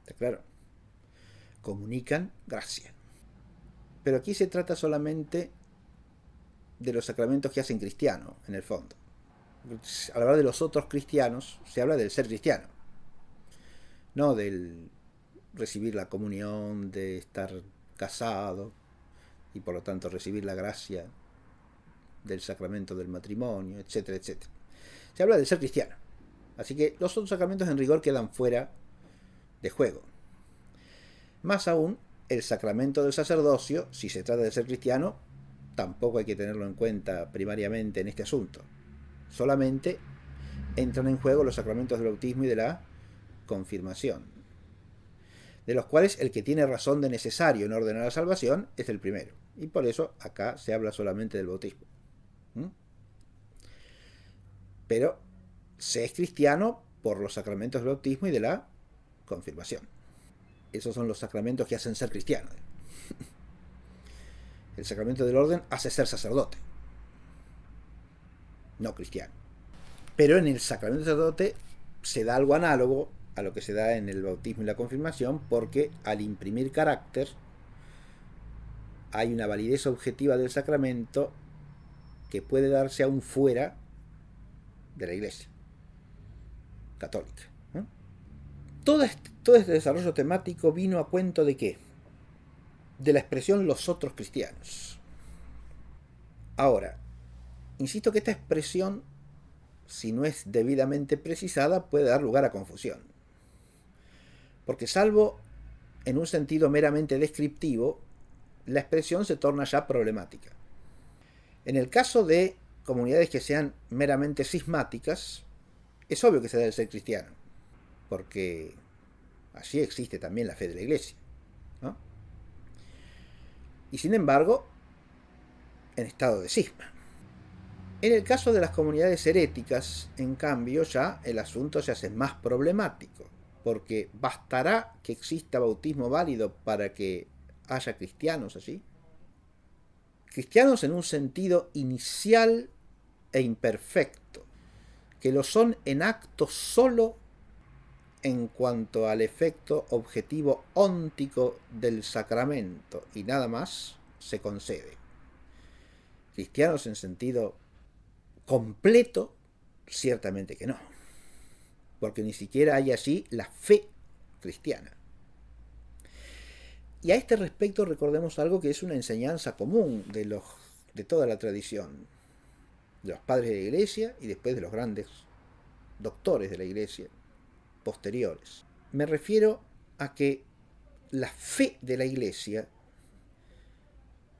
S1: ¿Está claro? Comunican gracia. Pero aquí se trata solamente de los sacramentos que hacen cristiano, en el fondo. Al hablar de los otros cristianos, se habla del ser cristiano, no del recibir la comunión, de estar casado y por lo tanto recibir la gracia del sacramento del matrimonio, etcétera, etcétera. Se habla del ser cristiano. Así que los otros sacramentos en rigor quedan fuera de juego. Más aún, el sacramento del sacerdocio, si se trata de ser cristiano, tampoco hay que tenerlo en cuenta primariamente en este asunto. Solamente entran en juego los sacramentos del bautismo y de la confirmación, de los cuales el que tiene razón de necesario en orden a la salvación es el primero. Y por eso acá se habla solamente del bautismo. Pero se es cristiano por los sacramentos del bautismo y de la confirmación. Esos son los sacramentos que hacen ser cristiano. El sacramento del orden hace ser sacerdote, no cristiano. Pero en el sacramento del sacerdote se da algo análogo a lo que se da en el bautismo y la confirmación, porque al imprimir carácter hay una validez objetiva del sacramento que puede darse aún fuera de la Iglesia Católica. Todo este desarrollo temático vino a cuento de ¿qué? De la expresión los otros cristianos. Ahora, insisto que esta expresión, si no es debidamente precisada, puede dar lugar a confusión. Porque salvo en un sentido meramente descriptivo, la expresión se torna ya problemática. En el caso de comunidades que sean meramente cismáticas, es obvio que se debe ser cristiano, porque allí existe también la fe de la Iglesia, ¿no? Y sin embargo, en estado de cisma. En el caso de las comunidades heréticas, en cambio, ya el asunto se hace más problemático, porque ¿bastará que exista bautismo válido para que haya cristianos allí? Cristianos en un sentido inicial e imperfecto, que lo son en acto solo en cuanto al efecto objetivo óntico del sacramento y nada más se concede. Cristianos en sentido completo, ciertamente que no, porque ni siquiera hay allí la fe cristiana. Y a este respecto recordemos algo que es una enseñanza común de toda la tradición, de los padres de la Iglesia y después de los grandes doctores de la Iglesia posteriores. Me refiero a que la fe de la Iglesia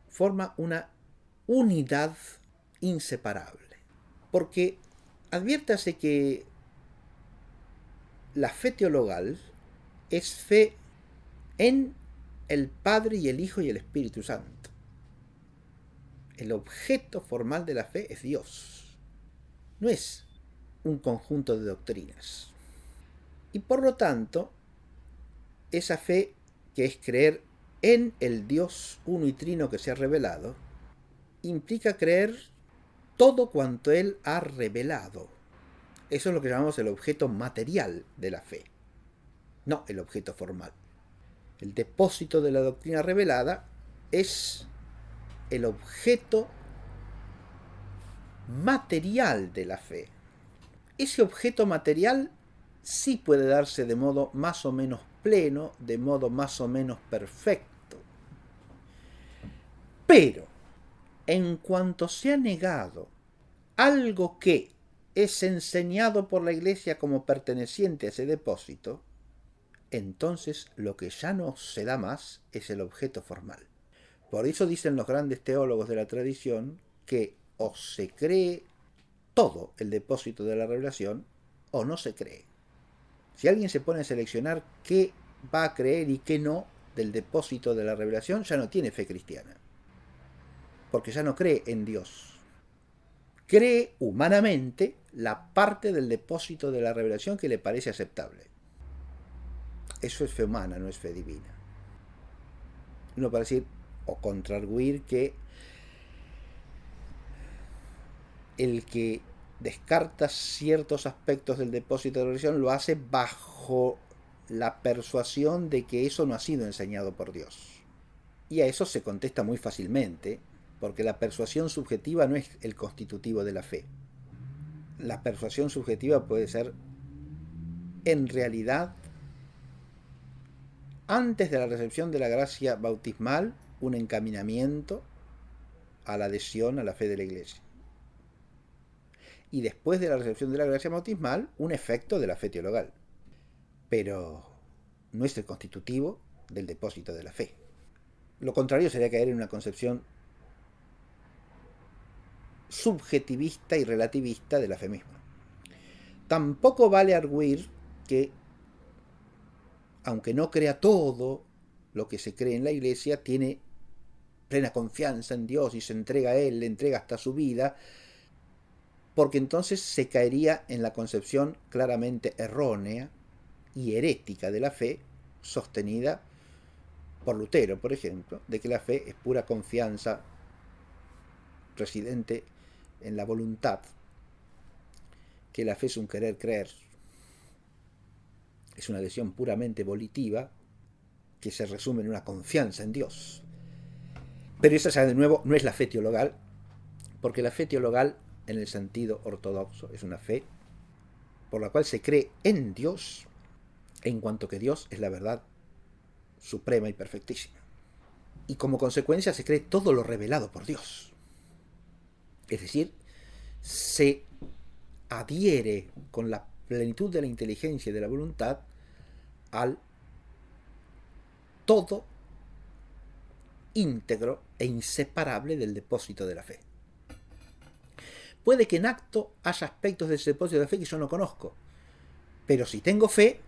S1: forma una unidad inseparable, porque adviértase que la fe teologal es fe en el Padre y el Hijo y el Espíritu Santo. El objeto formal de la fe es Dios, no es un conjunto de doctrinas. Y por lo tanto, esa fe, que es creer en el Dios uno y trino que se ha revelado, implica creer todo cuanto Él ha revelado. Eso es lo que llamamos el objeto material de la fe, no el objeto formal. El depósito de la doctrina revelada es el objeto material de la fe. Ese objeto material sí puede darse de modo más o menos pleno, de modo más o menos perfecto. Pero en cuanto se ha negado algo que es enseñado por la Iglesia como perteneciente a ese depósito, entonces lo que ya no se da más es el objeto formal. Por eso dicen los grandes teólogos de la tradición que o se cree todo el depósito de la revelación o no se cree. Si alguien se pone a seleccionar qué va a creer y qué no del depósito de la revelación, ya no tiene fe cristiana, porque ya no cree en Dios. Cree humanamente la parte del depósito de la revelación que le parece aceptable. Eso es fe humana, no es fe divina. Uno para decir o contraarguir que el que descarta ciertos aspectos del depósito de la revelación lo hace bajo la persuasión de que eso no ha sido enseñado por Dios. Y a eso se contesta muy fácilmente, porque la persuasión subjetiva no es el constitutivo de la fe. La persuasión subjetiva puede ser, en realidad, antes de la recepción de la gracia bautismal, un encaminamiento a la adhesión a la fe de la Iglesia. Y después de la recepción de la gracia bautismal, un efecto de la fe teologal. Pero no es el constitutivo del depósito de la fe. Lo contrario sería caer en una concepción subjetivista y relativista de la fe misma. Tampoco vale arguir que, aunque no crea todo lo que se cree en la Iglesia, tiene plena confianza en Dios y se entrega a Él, le entrega hasta su vida, porque entonces se caería en la concepción claramente errónea y herética de la fe, sostenida por Lutero, por ejemplo, de que la fe es pura confianza residente en la voluntad, que la fe es un querer creer, es una adhesión puramente volitiva que se resume en una confianza en Dios. Pero esa ya de nuevo no es la fe teologal, porque la fe teologal en el sentido ortodoxo es una fe por la cual se cree en Dios en cuanto que Dios es la verdad suprema y perfectísima. Y como consecuencia se cree todo lo revelado por Dios. Es decir, se adhiere con la plenitud de la inteligencia y de la voluntad al todo íntegro e inseparable del depósito de la fe. Puede que en acto haya aspectos de ese depósito de la fe que yo no conozco, pero si tengo fe,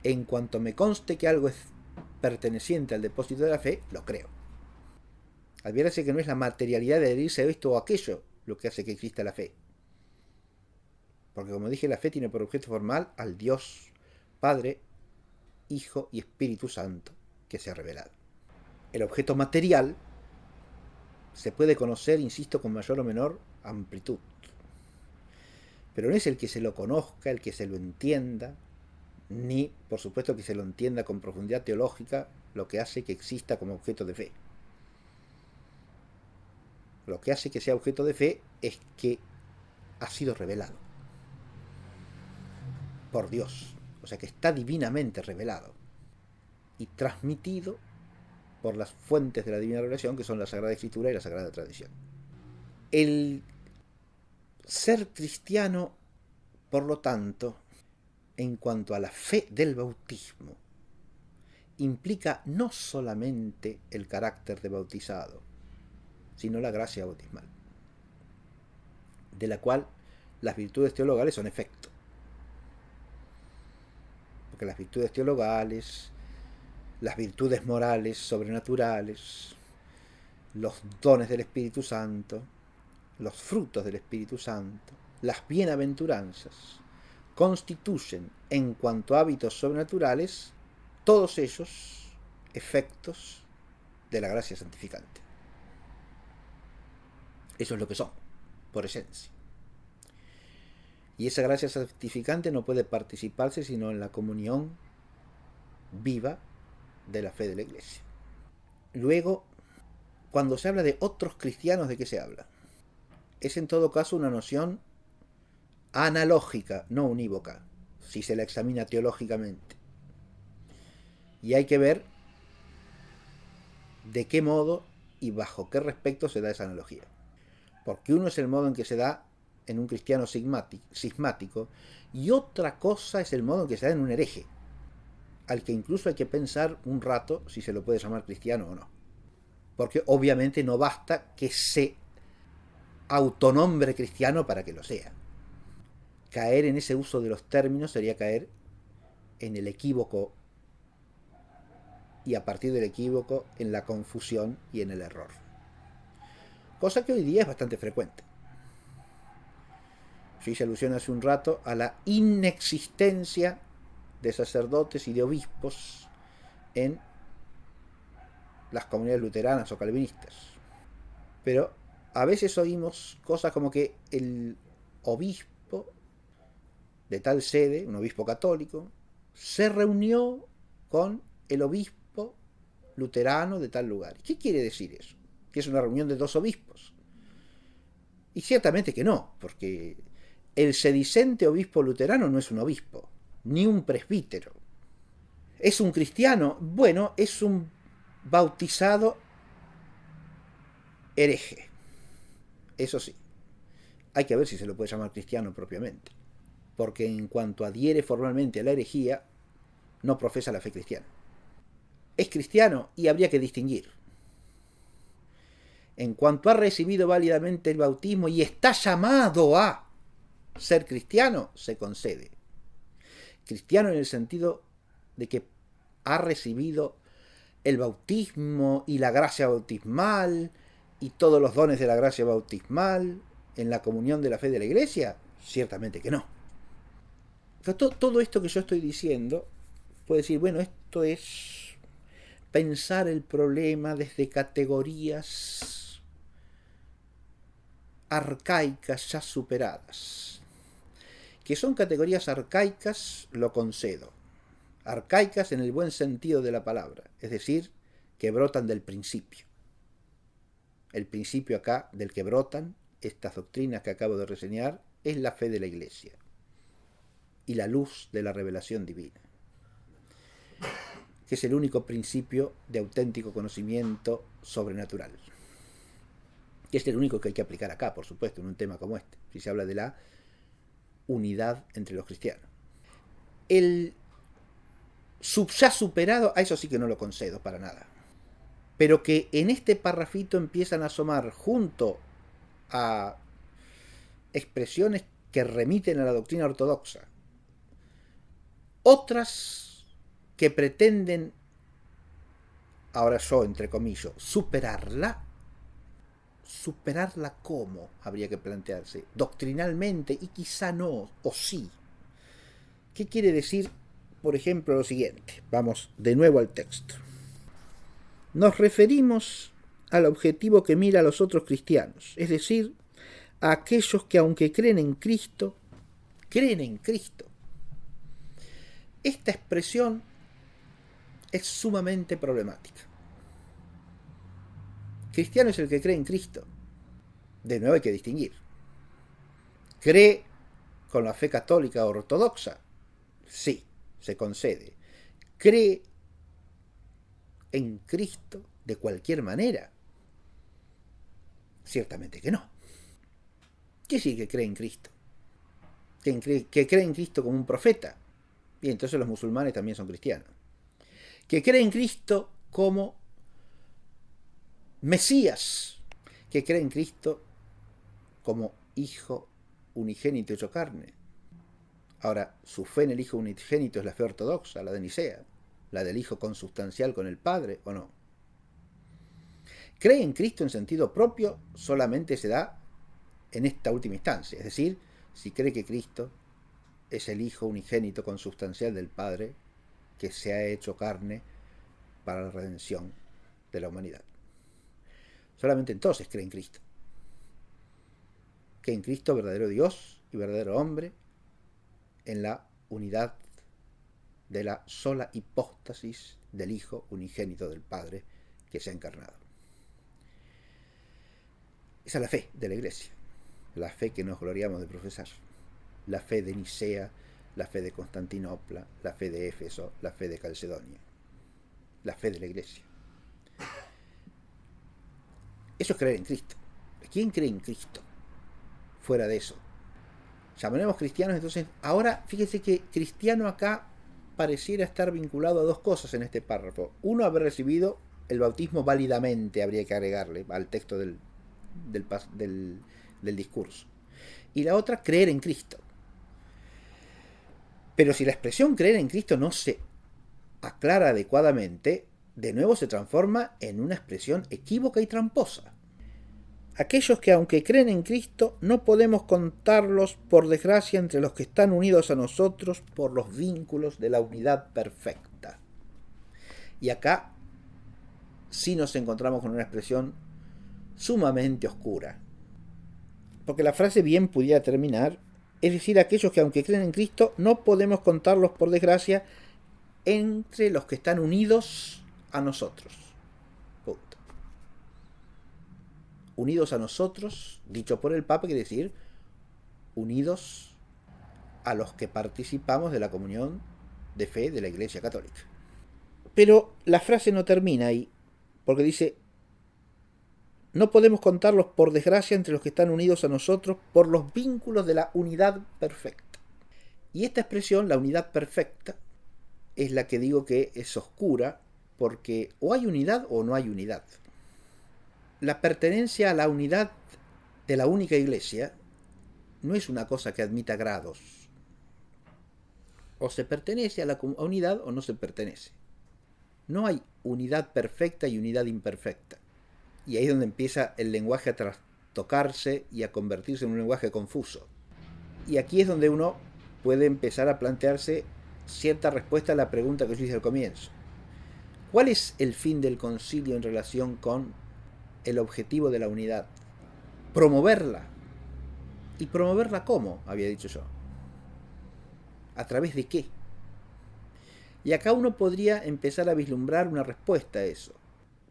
S1: en cuanto me conste que algo es perteneciente al depósito de la fe, lo creo. Adviérase que no es la materialidad de adherirse a esto o aquello lo que hace que exista la fe. Porque como dije, la fe tiene por objeto formal al Dios Padre, Hijo y Espíritu Santo que se ha revelado. El objeto material se puede conocer, insisto, con mayor o menor amplitud. Pero no es el que se lo conozca, el que se lo entienda, ni, por supuesto, que se lo entienda con profundidad teológica, lo que hace que exista como objeto de fe. Lo que hace que sea objeto de fe es que ha sido revelado por Dios, o sea que está divinamente revelado y transmitido por las fuentes de la divina revelación, que son la Sagrada Escritura y la Sagrada Tradición. El ser cristiano, por lo tanto, en cuanto a la fe del bautismo, implica no solamente el carácter de bautizado, sino la gracia bautismal, de la cual las virtudes teologales son efecto. Porque las virtudes teologales, las virtudes morales sobrenaturales, los dones del Espíritu Santo, los frutos del Espíritu Santo, las bienaventuranzas, constituyen, en cuanto a hábitos sobrenaturales, todos ellos efectos de la gracia santificante. Eso es lo que son, por esencia. Y esa gracia santificante no puede participarse sino en la comunión viva de la fe de la Iglesia. Luego, cuando se habla de otros cristianos, ¿de qué se habla? Es en todo caso una noción analógica, no unívoca, si se la examina teológicamente. Y hay que ver de qué modo y bajo qué respecto se da esa analogía. Porque uno es el modo en que se da en un cristiano cismático y otra cosa es el modo en que se da en un hereje, al que incluso hay que pensar un rato si se lo puede llamar cristiano o no. Porque obviamente no basta que se autonombre cristiano para que lo sea. Caer en ese uso de los términos sería caer en el equívoco y a partir del equívoco en la confusión y en el error. Cosa que hoy día es bastante frecuente. Yo hice alusión hace un rato a la inexistencia de sacerdotes y de obispos en las comunidades luteranas o calvinistas. Pero a veces oímos cosas como que el obispo de tal sede, un obispo católico, se reunió con el obispo luterano de tal lugar. ¿Qué quiere decir eso? ¿Que es una reunión de dos obispos? Y ciertamente que no, porque el sedicente obispo luterano no es un obispo, ni un presbítero. ¿Es un cristiano? Bueno, es un bautizado hereje. Eso sí, hay que ver si se lo puede llamar cristiano propiamente, porque en cuanto adhiere formalmente a la herejía, no profesa la fe cristiana. Es cristiano y habría que distinguir. En cuanto ha recibido válidamente el bautismo y está llamado a ser cristiano, se concede. Cristiano en el sentido de que ha recibido el bautismo y la gracia bautismal y todos los dones de la gracia bautismal en la comunión de la fe de la Iglesia, ciertamente que no. Pero todo esto que yo estoy diciendo, puede decir, bueno, esto es pensar el problema desde categorías arcaicas ya superadas. Que son categorías arcaicas, lo concedo. Arcaicas en el buen sentido de la palabra, es decir, que brotan del principio. El principio acá del que brotan estas doctrinas que acabo de reseñar es la fe de la Iglesia y la luz de la revelación divina, que es el único principio de auténtico conocimiento sobrenatural, que es el único que hay que aplicar acá, por supuesto, en un tema como este, si se habla de la unidad entre los cristianos. El ya superado, a eso sí que no lo concedo para nada, pero que en este parrafito empiezan a asomar junto a expresiones que remiten a la doctrina ortodoxa, otras que pretenden, ahora yo entre comillas, superarla cómo habría que plantearse, doctrinalmente y quizá no, o sí. ¿Qué quiere decir, por ejemplo, lo siguiente? Vamos de nuevo al texto. Nos referimos al objetivo que mira a los otros cristianos, es decir, a aquellos que aunque creen en Cristo. Esta expresión es sumamente problemática. Cristiano es el que cree en Cristo. De nuevo hay que distinguir. ¿Cree con la fe católica ortodoxa? Sí, se concede. ¿Cree en Cristo de cualquier manera? Ciertamente que no. ¿Qué sí que cree en Cristo? ¿Que cree en Cristo como un profeta? Y entonces los musulmanes también son cristianos. ¿Que cree en Cristo como Mesías? ¿Que cree en Cristo como Hijo unigénito hecho carne? Ahora, su fe en el Hijo unigénito es la fe ortodoxa, la de Nicea, la del Hijo consubstancial con el Padre, ¿o no? Cree en Cristo en sentido propio solamente se da en esta última instancia, es decir, si cree que Cristo es el Hijo unigénito consubstancial del Padre que se ha hecho carne para la redención de la humanidad. Solamente entonces cree en Cristo. Cree en Cristo, verdadero Dios y verdadero hombre, en la unidad de la sola hipóstasis del Hijo unigénito del Padre que se ha encarnado. Esa es la fe de la Iglesia, la fe que nos gloriamos de profesar, la fe de Nicea, la fe de Constantinopla, la fe de Éfeso, la fe de Calcedonia, la fe de la Iglesia. Eso es creer en Cristo. ¿Quién cree en Cristo? Fuera de eso. Llamaremos cristianos, entonces, ahora fíjese que cristiano acá pareciera estar vinculado a dos cosas en este párrafo. Uno, haber recibido el bautismo válidamente, habría que agregarle al texto del discurso. Y la otra, creer en Cristo. Pero si la expresión creer en Cristo no se aclara adecuadamente, de nuevo se transforma en una expresión equívoca y tramposa. Aquellos que aunque creen en Cristo, no podemos contarlos por desgracia entre los que están unidos a nosotros por los vínculos de la unidad perfecta. Y acá sí nos encontramos con una expresión sumamente oscura. Porque la frase bien pudiera terminar, es decir, aquellos que aunque creen en Cristo, no podemos contarlos por desgracia entre los que están unidos a nosotros. Punto. Unidos a nosotros, dicho por el Papa, quiere decir unidos a los que participamos de la comunión de fe de la Iglesia Católica. Pero la frase no termina ahí, porque dice, no podemos contarlos por desgracia entre los que están unidos a nosotros por los vínculos de la unidad perfecta. Y esta expresión, la unidad perfecta, es la que digo que es oscura, porque o hay unidad o no hay unidad. La pertenencia a la unidad de la única Iglesia no es una cosa que admita grados. O se pertenece a la unidad o no se pertenece. No hay unidad perfecta y unidad imperfecta. Y ahí es donde empieza el lenguaje a trastocarse y a convertirse en un lenguaje confuso. Y aquí es donde uno puede empezar a plantearse cierta respuesta a la pregunta que yo hice al comienzo. ¿Cuál es el fin del concilio en relación con el objetivo de la unidad? Promoverla. ¿Y promoverla cómo? Había dicho yo. ¿A través de qué? Y acá uno podría empezar a vislumbrar una respuesta a eso.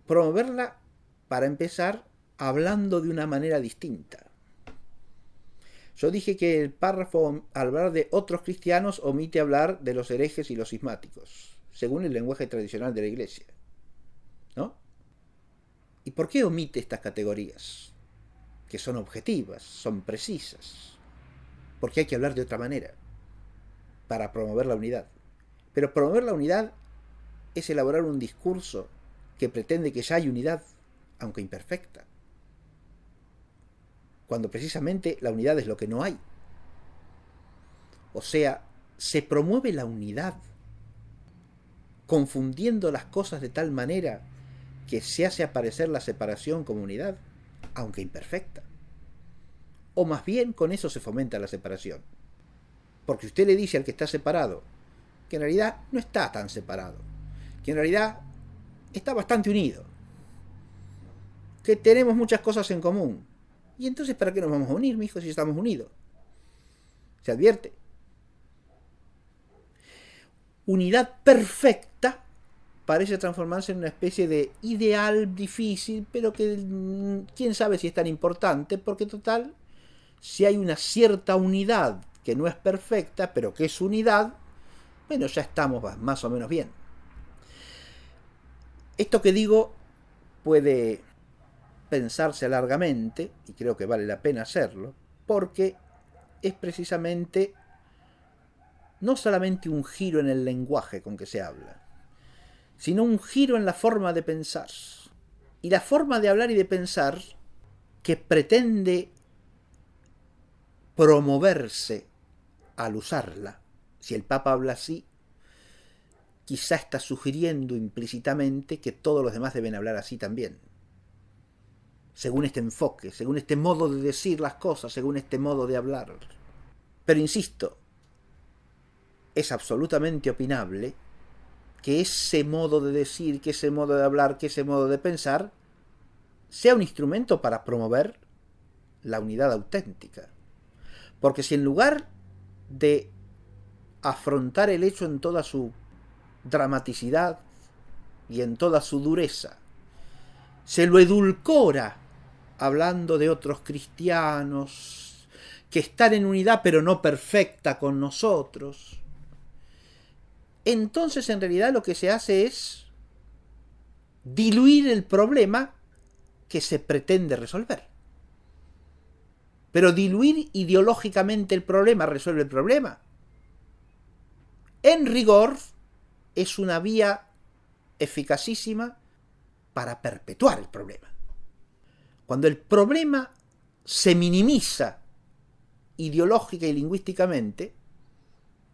S1: Promoverla, para empezar, hablando de una manera distinta. Yo dije que el párrafo, al hablar de otros cristianos, omite hablar de los herejes y los cismáticos, según el lenguaje tradicional de la Iglesia. ¿No? ¿Y por qué omite estas categorías? Que son objetivas, son precisas. Porque hay que hablar de otra manera, para promover la unidad. Pero promover la unidad es elaborar un discurso que pretende que ya hay unidad, aunque imperfecta. Cuando precisamente la unidad es lo que no hay. O sea, se promueve la unidad, confundiendo las cosas de tal manera que se hace aparecer la separación como unidad, aunque imperfecta. O más bien con eso se fomenta la separación. Porque usted le dice al que está separado que en realidad no está tan separado, que en realidad está bastante unido, que tenemos muchas cosas en común. Y entonces, ¿para qué nos vamos a unir, mijo, si estamos unidos? Se advierte. Unidad perfecta parece transformarse en una especie de ideal difícil, pero que quién sabe si es tan importante, porque total, si hay una cierta unidad que no es perfecta, pero que es unidad, bueno, ya estamos más o menos bien. Esto que digo puede pensarse largamente, y creo que vale la pena hacerlo, porque es precisamente no solamente un giro en el lenguaje con que se habla, sino un giro en la forma de pensar. Y la forma de hablar y de pensar que pretende promoverse al usarla. Si el Papa habla así, quizá está sugiriendo implícitamente que todos los demás deben hablar así también. Según este enfoque, según este modo de decir las cosas, según este modo de hablar. Pero insisto, es absolutamente opinable que ese modo de decir, que ese modo de hablar, que ese modo de pensar sea un instrumento para promover la unidad auténtica. Porque si en lugar de afrontar el hecho en toda su dramaticidad y en toda su dureza, se lo edulcora hablando de otros cristianos que están en unidad pero no perfecta con nosotros, entonces en realidad lo que se hace es diluir el problema que se pretende resolver. Pero diluir ideológicamente el problema resuelve el problema. En rigor, es una vía eficacísima para perpetuar el problema. Cuando el problema se minimiza ideológica y lingüísticamente,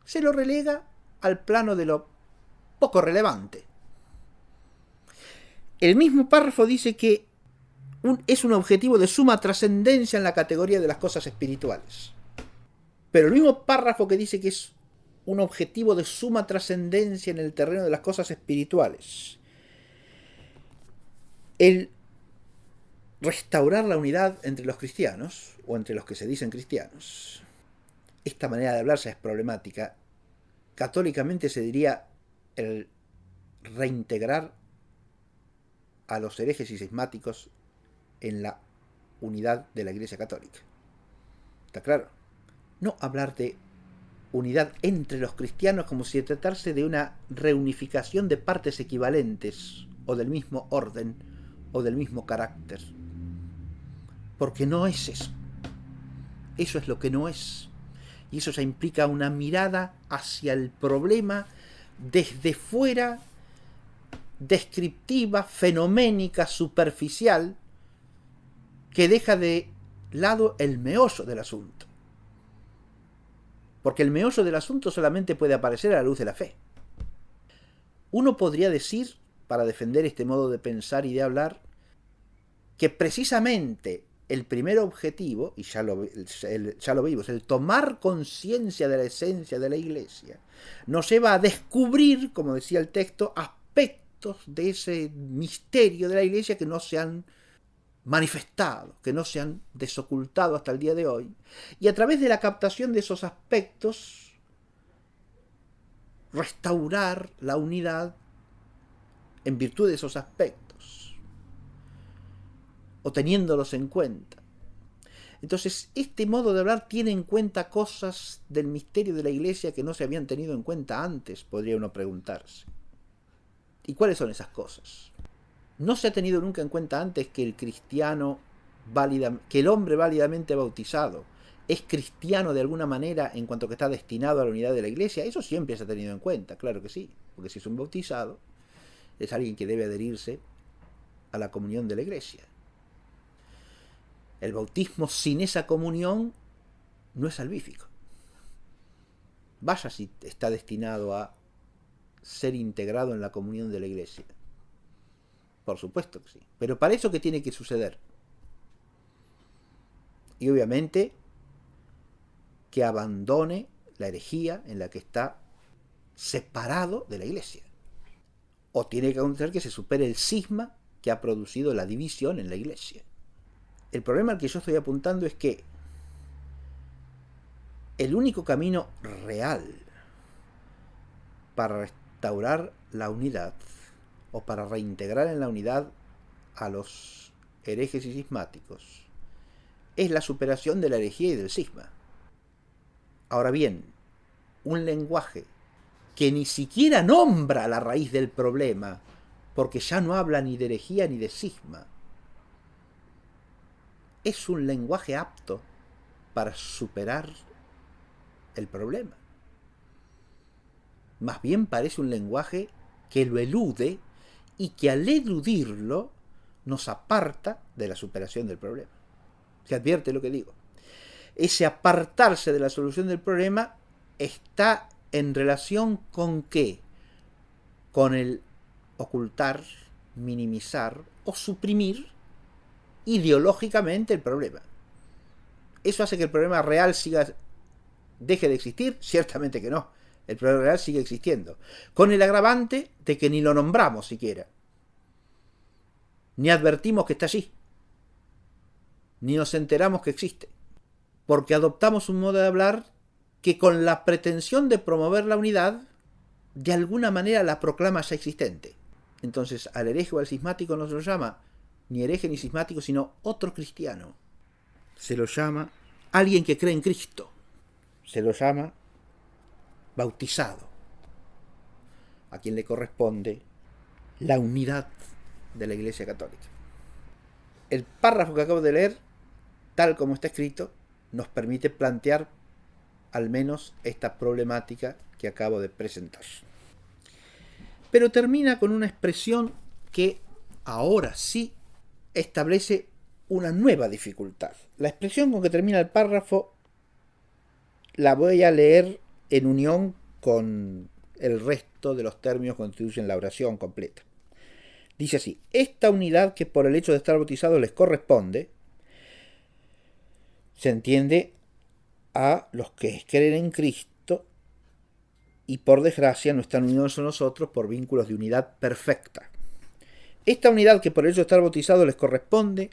S1: se lo relega al plano de lo poco relevante. El mismo párrafo dice que es un objetivo de suma trascendencia en la categoría de las cosas espirituales. Pero el mismo párrafo que dice que es un objetivo de suma trascendencia en el terreno de las cosas espirituales, el restaurar la unidad entre los cristianos, o entre los que se dicen cristianos, esta manera de hablarse es problemática. Católicamente se diría el reintegrar a los herejes y cismáticos en la unidad de la Iglesia Católica. ¿Está claro? No hablar de unidad entre los cristianos como si tratase de una reunificación de partes equivalentes, o del mismo orden, o del mismo carácter. Porque no es eso. Eso es lo que no es. Y eso ya implica una mirada hacia el problema desde fuera, descriptiva, fenoménica, superficial, que deja de lado el meollo del asunto. Porque el meollo del asunto solamente puede aparecer a la luz de la fe. Uno podría decir, para defender este modo de pensar y de hablar, que precisamente el primer objetivo, y ya lo vimos, el tomar conciencia de la esencia de la Iglesia, nos lleva a descubrir, como decía el texto, aspectos de ese misterio de la Iglesia que no se han manifestado, que no se han desocultado hasta el día de hoy, y a través de la captación de esos aspectos, restaurar la unidad en virtud de esos aspectos, o teniéndolos en cuenta. Entonces, este modo de hablar tiene en cuenta cosas del misterio de la Iglesia que no se habían tenido en cuenta antes, podría uno preguntarse. ¿Y cuáles son esas cosas? No se ha tenido nunca en cuenta antes que que el hombre válidamente bautizado es cristiano de alguna manera en cuanto que está destinado a la unidad de la Iglesia. Eso siempre se ha tenido en cuenta, claro que sí, porque si es un bautizado, es alguien que debe adherirse a la comunión de la Iglesia. El bautismo sin esa comunión no es salvífico. Vaya si está destinado a ser integrado en la comunión de la Iglesia. Por supuesto que sí. Pero para eso, ¿qué tiene que suceder? Y obviamente que abandone la herejía en la que está separado de la Iglesia. O tiene que acontecer que se supere el cisma que ha producido la división en la Iglesia. El problema al que yo estoy apuntando es que el único camino real para restaurar la unidad, o para reintegrar en la unidad a los herejes y cismáticos, es la superación de la herejía y del cisma. Ahora bien, un lenguaje que ni siquiera nombra la raíz del problema, porque ya no habla ni de herejía ni de cisma, es un lenguaje apto para superar el problema. Más bien parece un lenguaje que lo elude y que al eludirlo nos aparta de la superación del problema. ¿Se advierte lo que digo? Ese apartarse de la solución del problema está en relación con ¿qué? Con el ocultar, minimizar o suprimir ideológicamente el problema. ¿Eso hace que el problema real deje de existir? Ciertamente que no. El problema real sigue existiendo, con el agravante de que ni lo nombramos siquiera, ni advertimos que está allí, ni nos enteramos que existe, porque adoptamos un modo de hablar que con la pretensión de promover la unidad, de alguna manera la proclama ya existente. Entonces al hereje o al cismático no se lo llama ni hereje ni cismático, sino otro cristiano. Se lo llama alguien que cree en Cristo. Se lo llama bautizado, a quien le corresponde la unidad de la Iglesia Católica. el párrafo que acabo de leer, tal como está escrito, nos permite plantear al menos esta problemática que acabo de presentar. Pero termina con una expresión que ahora sí establece una nueva dificultad. La expresión con que termina el párrafo la voy a leer en unión con el resto de los términos que constituyen la oración completa. Dice así: esta unidad que por el hecho de estar bautizados les corresponde, se entiende a los que creen en Cristo y por desgracia no están unidos a nosotros por vínculos de unidad perfecta. Esta unidad que por el hecho de estar bautizados les corresponde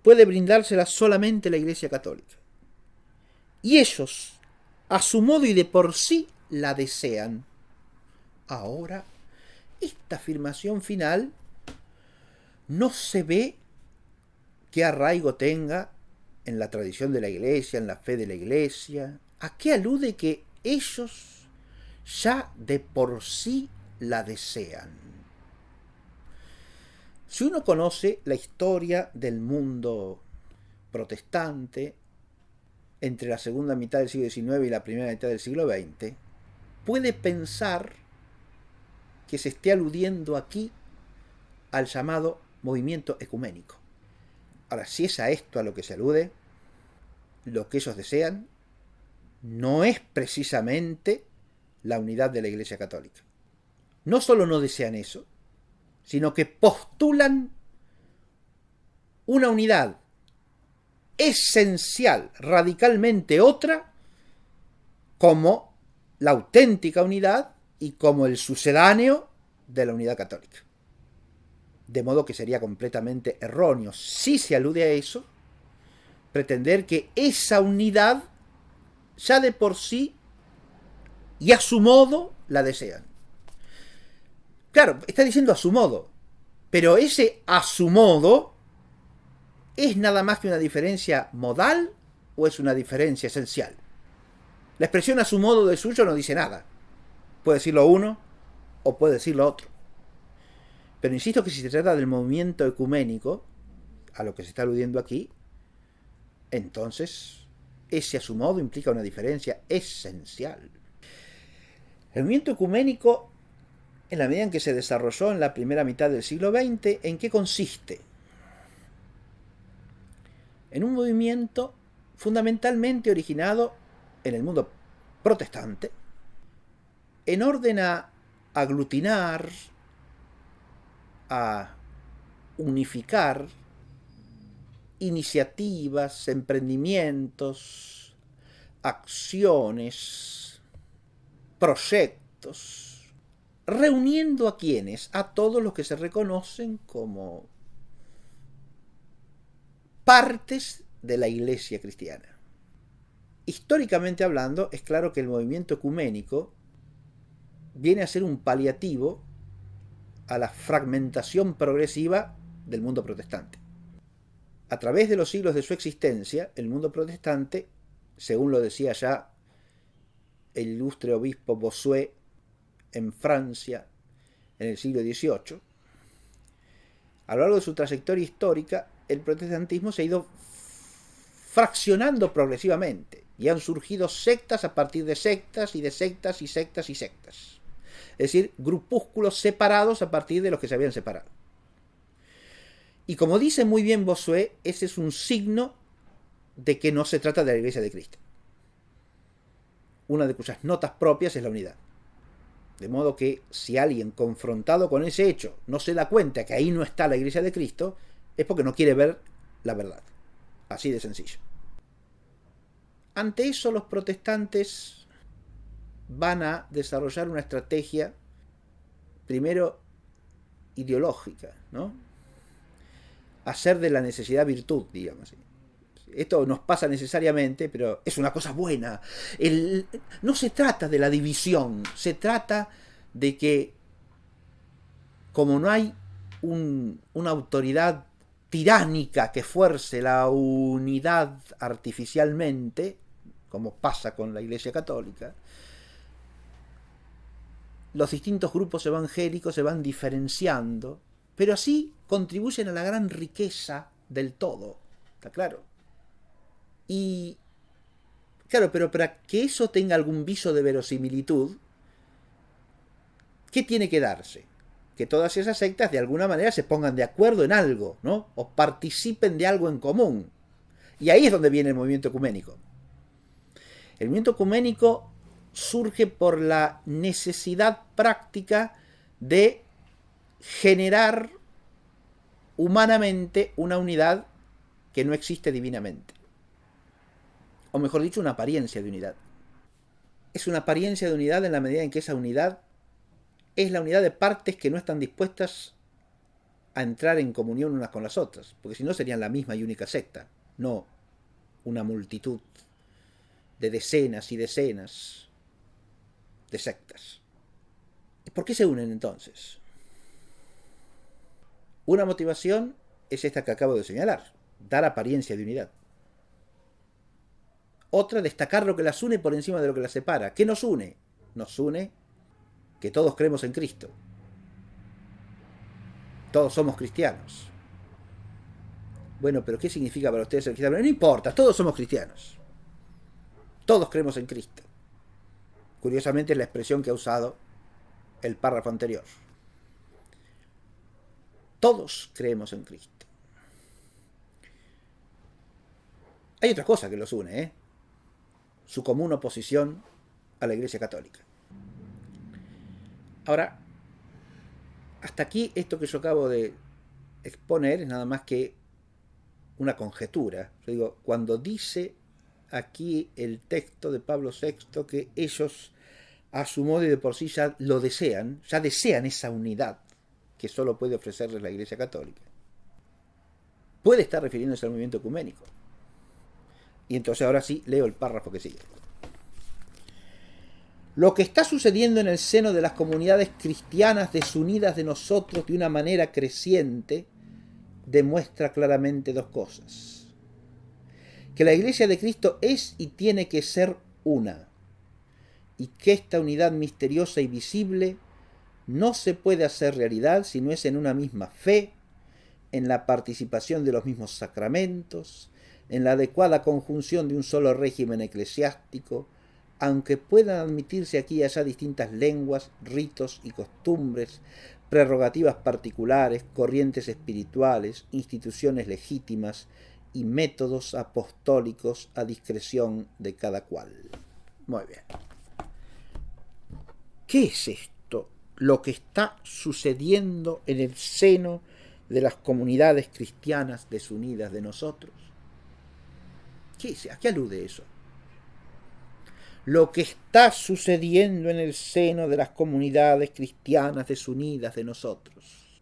S1: puede brindársela solamente la Iglesia Católica. Y ellos, a su modo y de por sí, la desean. Ahora, esta afirmación final no se ve qué arraigo tenga en la tradición de la Iglesia, en la fe de la Iglesia. ¿A qué alude que ellos ya de por sí la desean? Si uno conoce la historia del mundo protestante entre la segunda mitad del siglo XIX y la primera mitad del siglo XX, puede pensar que se esté aludiendo aquí al llamado movimiento ecuménico. Ahora, si es a esto a lo que se alude, lo que ellos desean no es precisamente la unidad de la Iglesia Católica. No solo no desean eso, sino que postulan una unidad esencial, radicalmente otra, como la auténtica unidad y como el sucedáneo de la unidad católica. De modo que sería completamente erróneo, si se alude a eso, pretender que esa unidad ya de por sí y a su modo la desean. Claro, está diciendo a su modo, pero ese a su modo ¿es nada más que una diferencia modal o es una diferencia esencial? La expresión a su modo de suyo no dice nada. Puede decirlo uno o puede decirlo otro. Pero insisto que si se trata del movimiento ecuménico, a lo que se está aludiendo aquí, entonces ese a su modo implica una diferencia esencial. El movimiento ecuménico, en la medida en que se desarrolló en la primera mitad del siglo XX, ¿en qué consiste? En un movimiento fundamentalmente originado en el mundo protestante, en orden a aglutinar, a unificar iniciativas, emprendimientos, acciones, proyectos, reuniendo a quienes, a todos los que se reconocen como partes de la Iglesia cristiana. Históricamente hablando, es claro que el movimiento ecuménico viene a ser un paliativo a la fragmentación progresiva del mundo protestante. A través de los siglos de su existencia, el mundo protestante, según lo decía ya el ilustre obispo Bossuet en Francia en el siglo XVIII, a lo largo de su trayectoria histórica, el protestantismo se ha ido fraccionando progresivamente y han surgido sectas a partir de sectas y de sectas y sectas y sectas. Es decir, grupúsculos separados a partir de los que se habían separado. Y como dice muy bien Bossuet, ese es un signo de que no se trata de la Iglesia de Cristo. Una de cuyas notas propias es la unidad. De modo que si alguien confrontado con ese hecho no se da cuenta que ahí no está la Iglesia de Cristo, es porque no quiere ver la verdad. Así de sencillo. Ante eso, los protestantes van a desarrollar una estrategia, primero ideológica, ¿no? Hacer de la necesidad virtud, digamos así. Esto nos pasa necesariamente, pero es una cosa buena. No se trata de la división, se trata de que, como no hay una autoridad tiránica que fuerce la unidad artificialmente, como pasa con la Iglesia Católica, los distintos grupos evangélicos se van diferenciando, pero así contribuyen a la gran riqueza del todo, ¿está claro? Y, claro, pero para que eso tenga algún viso de verosimilitud, ¿qué tiene que darse? Que todas esas sectas de alguna manera se pongan de acuerdo en algo, ¿no? O participen de algo en común. Y ahí es donde viene el movimiento ecuménico. El movimiento ecuménico surge por la necesidad práctica de generar humanamente una unidad que no existe divinamente. O mejor dicho, una apariencia de unidad. Es una apariencia de unidad en la medida en que esa unidad es la unidad de partes que no están dispuestas a entrar en comunión unas con las otras, porque si no serían la misma y única secta, no una multitud de decenas y decenas de sectas. ¿Por qué se unen entonces? Una motivación es esta que acabo de señalar, dar apariencia de unidad. Otra, destacar lo que las une por encima de lo que las separa. ¿Qué nos une? Nos une que todos creemos en Cristo. Todos somos cristianos. Bueno, pero ¿qué significa para ustedes ser cristiano? No importa, todos somos cristianos. Todos creemos en Cristo. Curiosamente es la expresión que ha usado el párrafo anterior. Todos creemos en Cristo. Hay otra cosa que los une, ¿eh? Su común oposición a la Iglesia Católica. Ahora, hasta aquí esto que yo acabo de exponer es nada más que una conjetura. Yo digo, cuando dice aquí el texto de Pablo VI que ellos a su modo y de por sí ya lo desean, ya desean esa unidad que solo puede ofrecerles la Iglesia Católica, puede estar refiriéndose al movimiento ecuménico. Y entonces ahora sí leo el párrafo que sigue. Lo que está sucediendo en el seno de las comunidades cristianas desunidas de nosotros de una manera creciente demuestra claramente dos cosas. Que la Iglesia de Cristo es y tiene que ser una, y que esta unidad misteriosa y visible no se puede hacer realidad si no es en una misma fe, en la participación de los mismos sacramentos, en la adecuada conjunción de un solo régimen eclesiástico, aunque puedan admitirse aquí y allá distintas lenguas, ritos y costumbres, prerrogativas particulares, corrientes espirituales, instituciones legítimas y métodos apostólicos a discreción de cada cual. Muy bien. ¿Qué es esto? Lo que está sucediendo en el seno de las comunidades cristianas desunidas de nosotros. ¿A qué alude eso? Lo que está sucediendo en el seno de las comunidades cristianas desunidas de nosotros.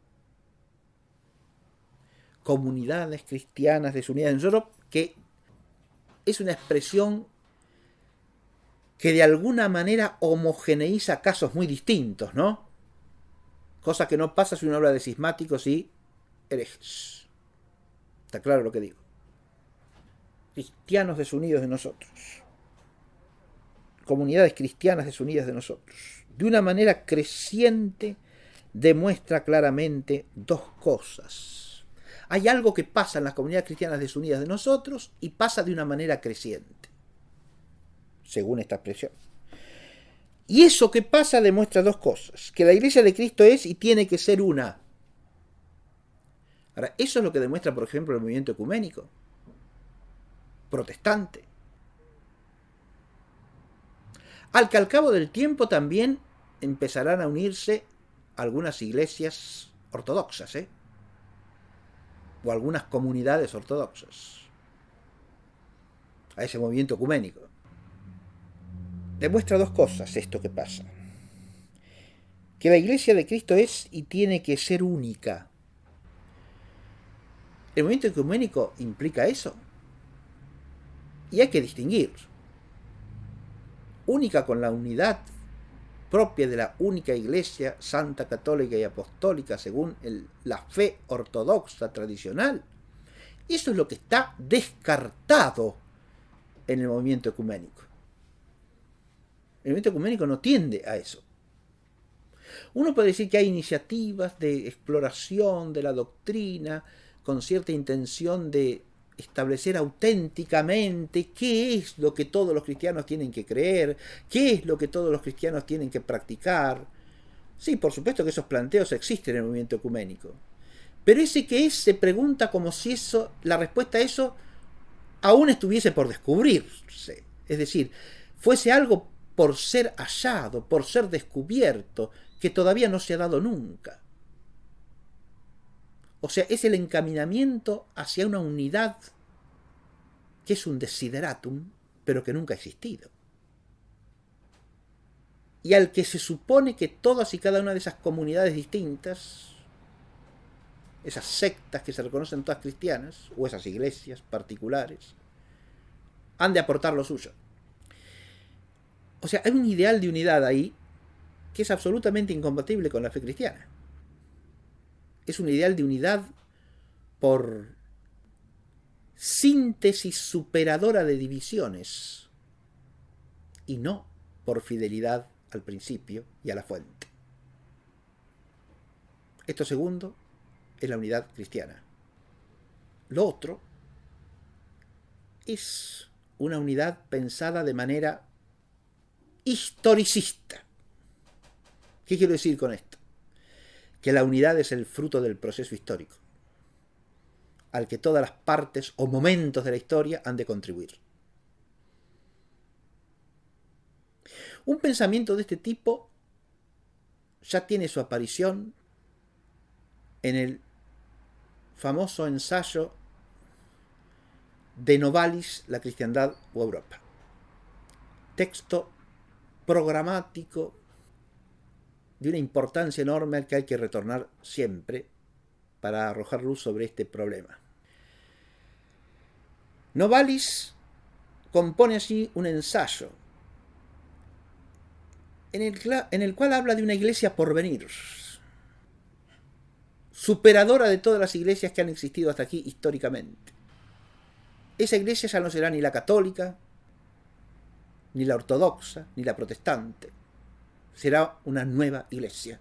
S1: Comunidades cristianas desunidas de nosotros, que es una expresión que de alguna manera homogeneiza casos muy distintos, ¿no? Cosa que no pasa si uno habla de cismáticos y herejes. ¿Está claro lo que digo? Cristianos desunidos de nosotros. Comunidades cristianas desunidas de nosotros. De una manera creciente demuestra claramente dos cosas. Hay algo que pasa en las comunidades cristianas desunidas de nosotros y pasa de una manera creciente, según esta expresión. Y eso que pasa demuestra dos cosas. Que la Iglesia de Cristo es y tiene que ser una. Ahora, eso es lo que demuestra, por ejemplo, el movimiento ecuménico protestante. Al que al cabo del tiempo también empezarán a unirse algunas iglesias ortodoxas, o algunas comunidades ortodoxas a ese movimiento ecuménico. Demuestra dos cosas esto que pasa. Que la Iglesia de Cristo es y tiene que ser única. El movimiento ecuménico implica eso. Y hay que distinguir. Única con la unidad propia de la única Iglesia santa, católica y apostólica según la fe ortodoxa tradicional. Eso es lo que está descartado en el movimiento ecuménico. El movimiento ecuménico no tiende a eso. Uno puede decir que hay iniciativas de exploración de la doctrina con cierta intención de establecer auténticamente qué es lo que todos los cristianos tienen que creer, qué es lo que todos los cristianos tienen que practicar. Sí, por supuesto que esos planteos existen en el movimiento ecuménico, pero ese que es se pregunta como si eso, la respuesta a eso aún estuviese por descubrirse, es decir, fuese algo por ser hallado, por ser descubierto, que todavía no se ha dado nunca. O sea, es el encaminamiento hacia una unidad que es un desideratum, pero que nunca ha existido. Y al que se supone que todas y cada una de esas comunidades distintas, esas sectas que se reconocen todas cristianas, o esas iglesias particulares, han de aportar lo suyo. O sea, hay un ideal de unidad ahí que es absolutamente incompatible con la fe cristiana. Es un ideal de unidad por síntesis superadora de divisiones y no por fidelidad al principio y a la fuente. Esto segundo es la unidad cristiana. Lo otro es una unidad pensada de manera historicista. ¿Qué quiero decir con esto? Que la unidad es el fruto del proceso histórico, al que todas las partes o momentos de la historia han de contribuir. Un pensamiento de este tipo ya tiene su aparición en el famoso ensayo de Novalis, La cristiandad o Europa. Texto programático de una importancia enorme al que hay que retornar siempre para arrojar luz sobre este problema. Novalis compone así un ensayo en el cual habla de una iglesia por venir, superadora de todas las iglesias que han existido hasta aquí históricamente. Esa iglesia ya no será ni la católica, ni la ortodoxa, ni la protestante. Será una nueva iglesia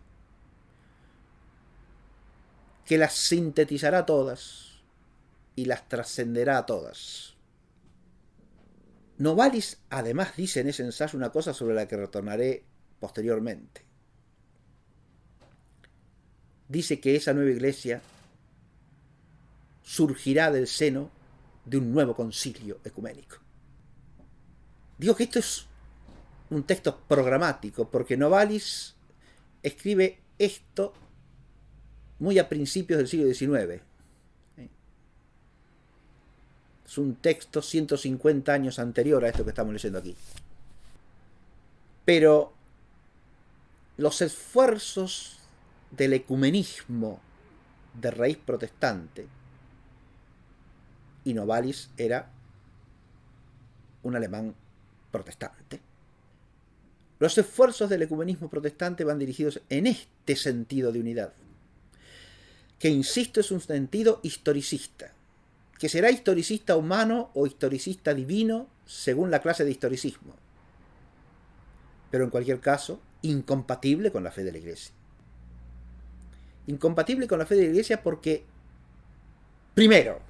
S1: que las sintetizará todas y las trascenderá a todas. Novalis además dice en ese ensayo una cosa sobre la que retornaré posteriormente. Dice que esa nueva iglesia surgirá del seno de un nuevo concilio ecuménico. Digo que esto es un texto programático, porque Novalis escribe esto muy a principios del siglo XIX. Es un texto 150 años anterior a esto que estamos leyendo aquí. Pero los esfuerzos del ecumenismo de raíz protestante, y Novalis era un alemán protestante, los esfuerzos del ecumenismo protestante van dirigidos en este sentido de unidad, que insisto es un sentido historicista, que será historicista humano o historicista divino según la clase de historicismo, pero en cualquier caso incompatible con la fe de la Iglesia. Incompatible con la fe de la Iglesia porque, primero,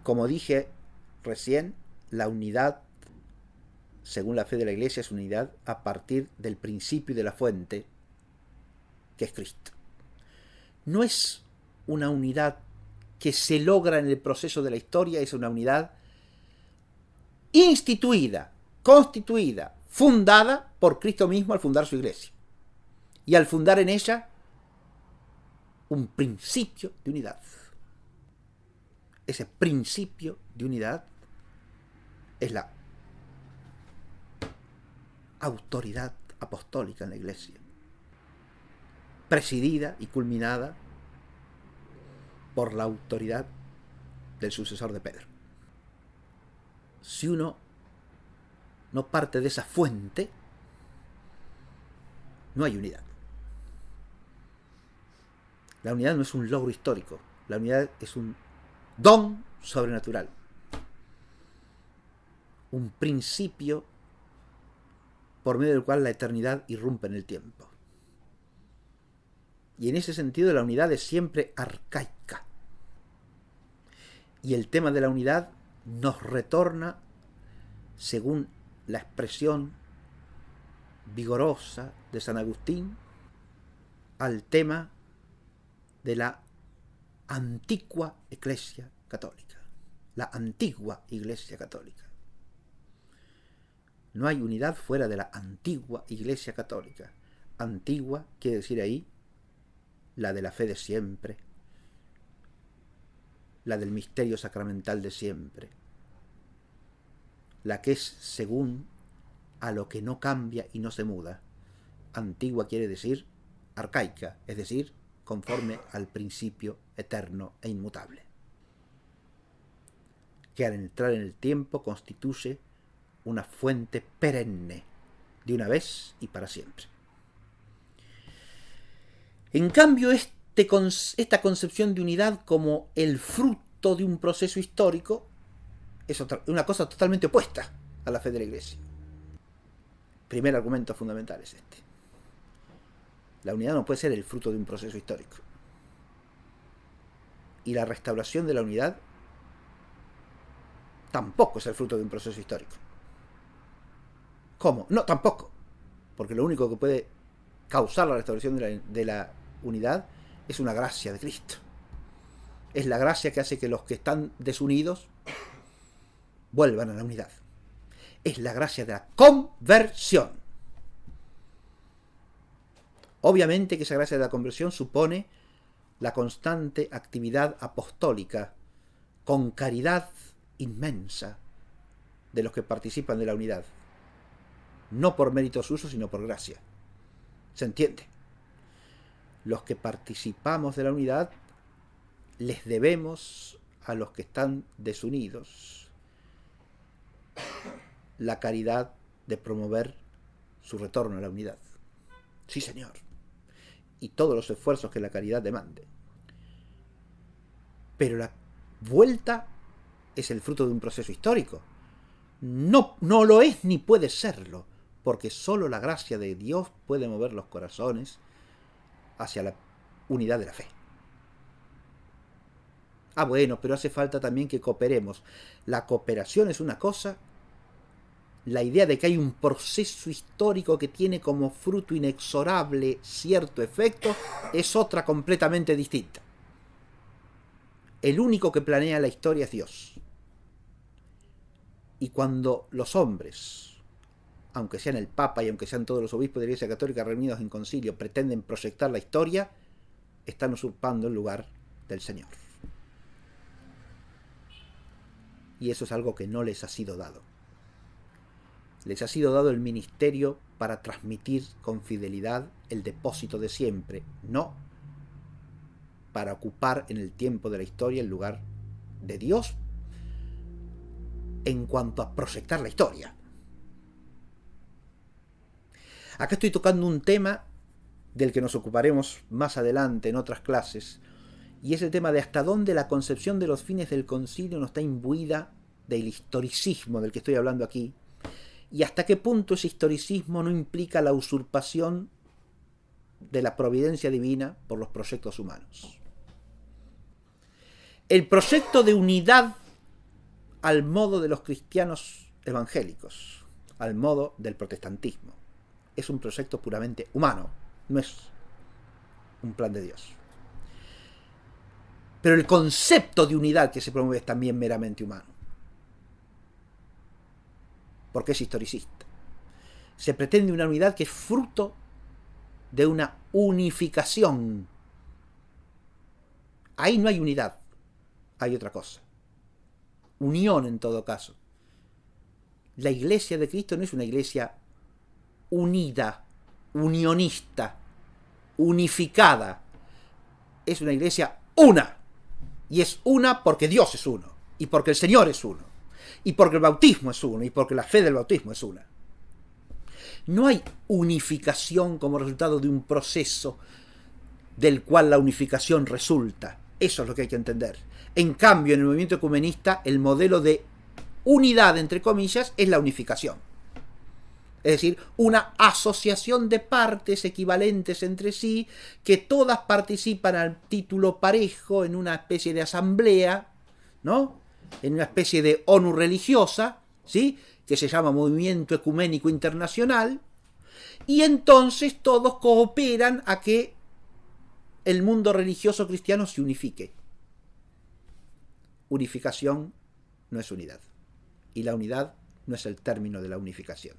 S1: como dije recién, la unidad según la fe de la Iglesia es unidad a partir del principio y de la fuente, que es Cristo. No es una unidad que se logra en el proceso de la historia, es una unidad instituida, constituida, fundada por Cristo mismo al fundar su Iglesia. Y al fundar en ella un principio de unidad. Ese principio de unidad es la autoridad apostólica en la Iglesia, presidida y culminada por la autoridad del sucesor de Pedro. Si uno no parte de esa fuente, no hay unidad. La unidad no es un logro histórico, la unidad es un don sobrenatural, un principio por medio del cual la eternidad irrumpe en el tiempo. Y en ese sentido la unidad es siempre arcaica. Y el tema de la unidad nos retorna, según la expresión vigorosa de San Agustín, al tema de la antigua Iglesia Católica. La antigua Iglesia Católica. No hay unidad fuera de la antigua Iglesia Católica. Antigua quiere decir ahí la de la fe de siempre, la del misterio sacramental de siempre, la que es según a lo que no cambia y no se muda. Antigua quiere decir arcaica, es decir, conforme al principio eterno e inmutable, que al entrar en el tiempo constituye una fuente perenne, de una vez y para siempre. En cambio, esta concepción de unidad como el fruto de un proceso histórico es una cosa totalmente opuesta a la fe de la Iglesia. Primer argumento fundamental es este. La unidad no puede ser el fruto de un proceso histórico. Y la restauración de la unidad tampoco es el fruto de un proceso histórico. ¿Cómo? No, tampoco. Porque lo único que puede causar la restauración de la unidad es una gracia de Cristo. Es la gracia que hace que los que están desunidos vuelvan a la unidad. Es la gracia de la conversión. Obviamente que esa gracia de la conversión supone la constante actividad apostólica con caridad inmensa de los que participan de la unidad. No por méritos suyos, sino por gracia. ¿Se entiende? Los que participamos de la unidad les debemos a los que están desunidos la caridad de promover su retorno a la unidad. Sí, señor. Y todos los esfuerzos que la caridad demande. Pero la vuelta es el fruto de un proceso histórico. No lo es ni puede serlo, porque solo la gracia de Dios puede mover los corazones hacia la unidad de la fe. Ah, bueno, pero hace falta también que cooperemos. La cooperación es una cosa, la idea de que hay un proceso histórico que tiene como fruto inexorable cierto efecto es otra completamente distinta. El único que planea la historia es Dios. Y cuando los hombres, aunque sean el Papa y aunque sean todos los obispos de la Iglesia Católica reunidos en concilio, pretenden proyectar la historia, están usurpando el lugar del Señor. Y eso es algo que no les ha sido dado. Les ha sido dado el ministerio para transmitir con fidelidad el depósito de siempre, no para ocupar en el tiempo de la historia el lugar de Dios en cuanto a proyectar la historia. Acá estoy tocando un tema del que nos ocuparemos más adelante en otras clases, y es el tema de hasta dónde la concepción de los fines del concilio no está imbuida del historicismo del que estoy hablando aquí, y hasta qué punto ese historicismo no implica la usurpación de la providencia divina por los proyectos humanos. El proyecto de unidad al modo de los cristianos evangélicos, al modo del protestantismo, es un proyecto puramente humano, no es un plan de Dios. Pero el concepto de unidad que se promueve es también meramente humano, porque es historicista. Se pretende una unidad que es fruto de una unificación. Ahí no hay unidad, hay otra cosa. Unión en todo caso. La Iglesia de Cristo no es una iglesia unida, unionista, unificada. Es una iglesia una. Y es una porque Dios es uno. Y porque el Señor es uno. Y porque el bautismo es uno. Y porque la fe del bautismo es una. No hay unificación como resultado de un proceso del cual la unificación resulta. Eso es lo que hay que entender. En cambio, en el movimiento ecumenista, el modelo de unidad, entre comillas, es la unificación. Es decir, una asociación de partes equivalentes entre sí, que todas participan al título parejo en una especie de asamblea, ¿no? En una especie de ONU religiosa, ¿sí? Que se llama Movimiento Ecuménico Internacional, y entonces todos cooperan a que el mundo religioso cristiano se unifique. Unificación no es unidad, y la unidad no es el término de la unificación.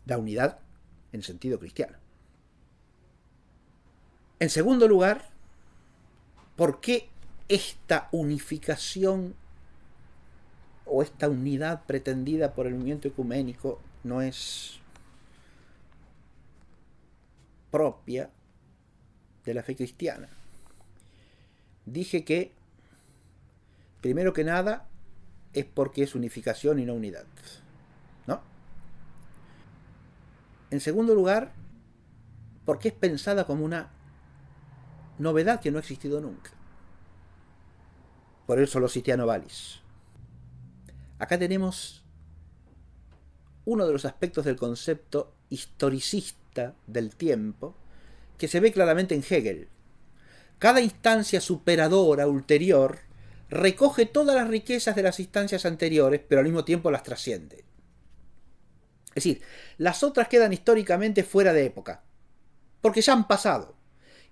S1: La unidad en sentido cristiano. En segundo lugar, ¿por qué esta unificación o esta unidad pretendida por el movimiento ecuménico no es propia de la fe cristiana? Dije que, primero que nada, es porque es unificación y no unidad, ¿no? En segundo lugar, porque es pensada como una novedad que no ha existido nunca. Por eso lo cité a Novalis. Acá tenemos uno de los aspectos del concepto historicista del tiempo que se ve claramente en Hegel. Cada instancia superadora ulterior recoge todas las riquezas de las instancias anteriores, pero al mismo tiempo las trasciende. Es decir, las otras quedan históricamente fuera de época, porque ya han pasado.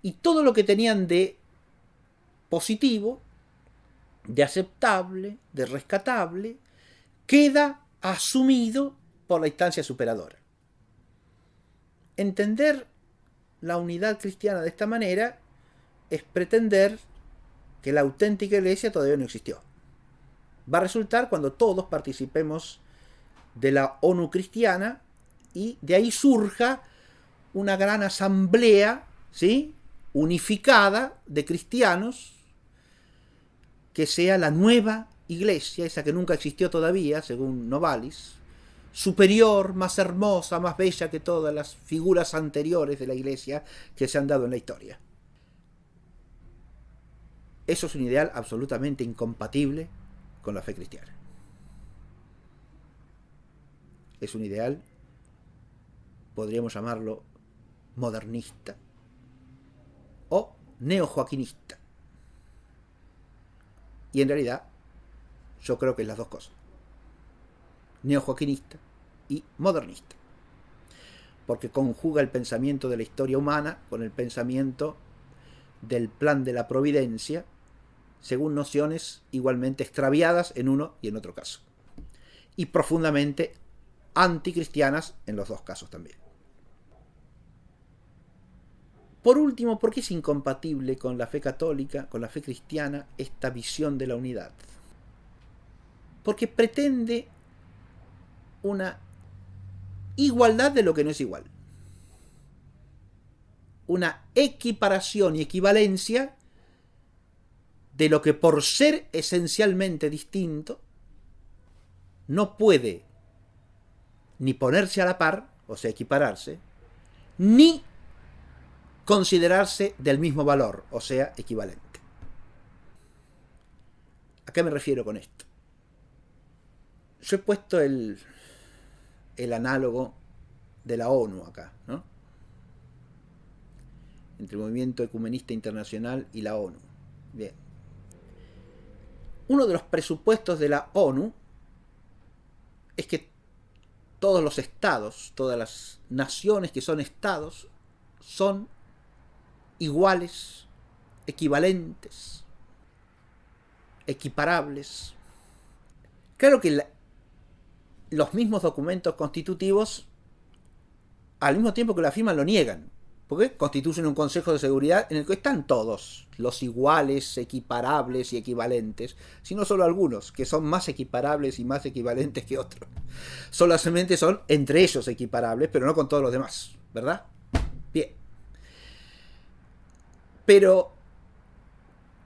S1: Y todo lo que tenían de positivo, de aceptable, de rescatable, queda asumido por la instancia superadora. Entender la unidad cristiana de esta manera es pretender que la auténtica iglesia todavía no existió. Va a resultar cuando todos participemos de la ONU cristiana y de ahí surja una gran asamblea, ¿sí?, unificada de cristianos, que sea la nueva iglesia, esa que nunca existió todavía, según Novalis, superior, más hermosa, más bella que todas las figuras anteriores de la iglesia que se han dado en la historia. Eso es un ideal absolutamente incompatible con la fe cristiana. Es un ideal, podríamos llamarlo modernista o neojoaquinista. Y en realidad, yo creo que es las dos cosas. Neojoaquinista y modernista. Porque conjuga el pensamiento de la historia humana con el pensamiento del plan de la providencia, según nociones igualmente extraviadas en uno y en otro caso. Y profundamente anticristianas en los dos casos también. Por último, ¿por qué es incompatible con la fe católica, con la fe cristiana, esta visión de la unidad? Porque pretende una igualdad de lo que no es igual. Una equiparación y equivalencia de lo que por ser esencialmente distinto no puede ni ponerse a la par, o sea, equipararse, ni considerarse del mismo valor, o sea, equivalente. ¿A qué me refiero con esto? Yo he puesto el análogo de la ONU acá, ¿no? Entre el Movimiento Ecumenista Internacional y la ONU. Bien. Uno de los presupuestos de la ONU es que todos los estados, todas las naciones que son estados, son iguales, equivalentes, equiparables. Claro que los mismos documentos constitutivos, al mismo tiempo que lo afirman, lo niegan, porque constituyen un Consejo de Seguridad en el que están todos los iguales, equiparables y equivalentes, sino solo algunos, que son más equiparables y más equivalentes que otros. Solamente son entre ellos equiparables, pero no con todos los demás, ¿verdad? Bien. Pero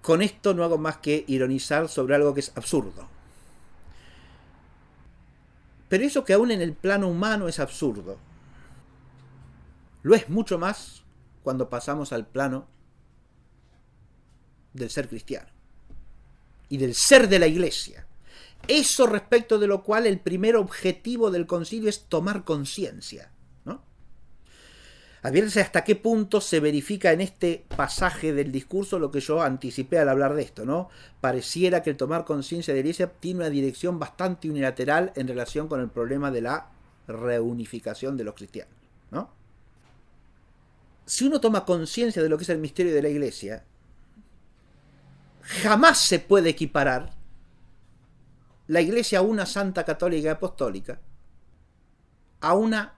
S1: con esto no hago más que ironizar sobre algo que es absurdo. Pero eso que aún en el plano humano es absurdo, lo es mucho más cuando pasamos al plano del ser cristiano y del ser de la iglesia. Eso respecto de lo cual el primer objetivo del concilio es tomar conciencia, ¿no? Adviértese hasta qué punto se verifica en este pasaje del discurso lo que yo anticipé al hablar de esto, ¿no? Pareciera que el tomar conciencia de la Iglesia tiene una dirección bastante unilateral en relación con el problema de la reunificación de los cristianos, ¿no? Si uno toma conciencia de lo que es el misterio de la Iglesia, jamás se puede equiparar la Iglesia a una santa católica y apostólica a una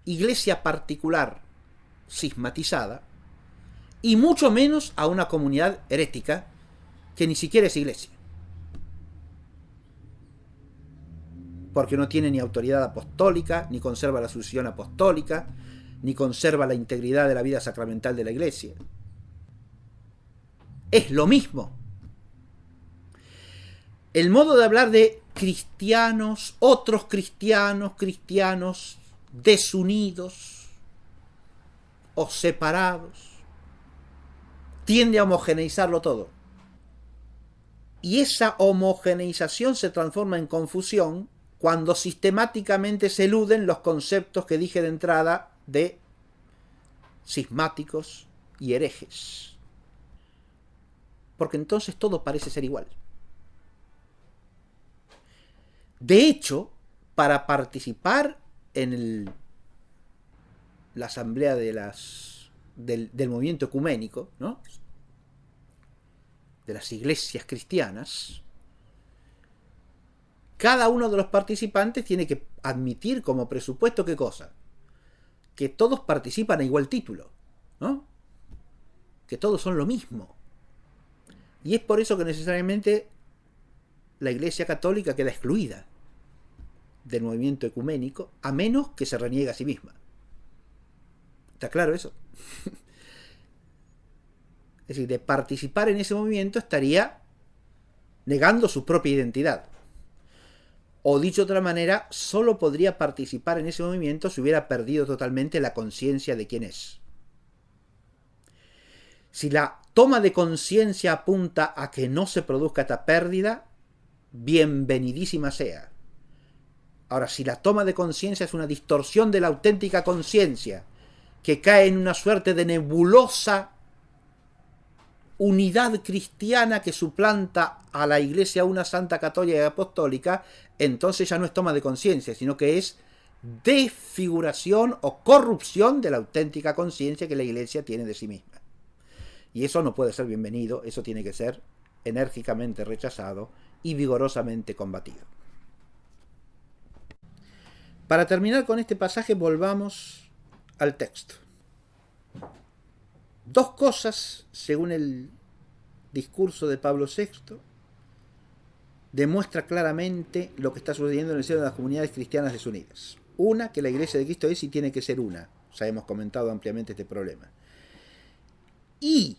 S1: iglesia particular cismatizada y mucho menos a una comunidad herética que ni siquiera es iglesia, porque no tiene ni autoridad apostólica, ni conserva la sucesión apostólica, ni conserva la integridad de la vida sacramental de la Iglesia. Es lo mismo. El modo de hablar de cristianos, otros cristianos, cristianos desunidos o separados, tiende a homogeneizarlo todo. Y esa homogeneización se transforma en confusión cuando sistemáticamente se eluden los conceptos que dije de entrada de cismáticos y herejes. Porque entonces todo parece ser igual. De hecho, para participar en la asamblea del movimiento ecuménico, ¿no?, de las iglesias cristianas, cada uno de los participantes tiene que admitir como presupuesto ¿qué cosa? Que todos participan a igual título, ¿no? Que todos son lo mismo. Y es por eso que necesariamente la Iglesia Católica queda excluida del movimiento ecuménico, a menos que se reniegue a sí misma. ¿Está claro eso? Es decir, de participar en ese movimiento estaría negando su propia identidad. O dicho de otra manera, solo podría participar en ese movimiento si hubiera perdido totalmente la conciencia de quién es. Si la toma de conciencia apunta a que no se produzca esta pérdida, bienvenidísima sea. Ahora, si la toma de conciencia es una distorsión de la auténtica conciencia, que cae en una suerte de nebulosa unidad cristiana que suplanta a la Iglesia una santa católica y apostólica, entonces ya no es toma de conciencia, sino que es desfiguración o corrupción de la auténtica conciencia que la Iglesia tiene de sí misma. Y eso no puede ser bienvenido, eso tiene que ser enérgicamente rechazado y vigorosamente combatido. Para terminar con este pasaje, volvamos al texto. Dos cosas, según el discurso de Pablo VI, demuestra claramente lo que está sucediendo en el seno de las comunidades cristianas desunidas. Una, que la Iglesia de Cristo es y tiene que ser una. Ya hemos comentado ampliamente este problema. Y,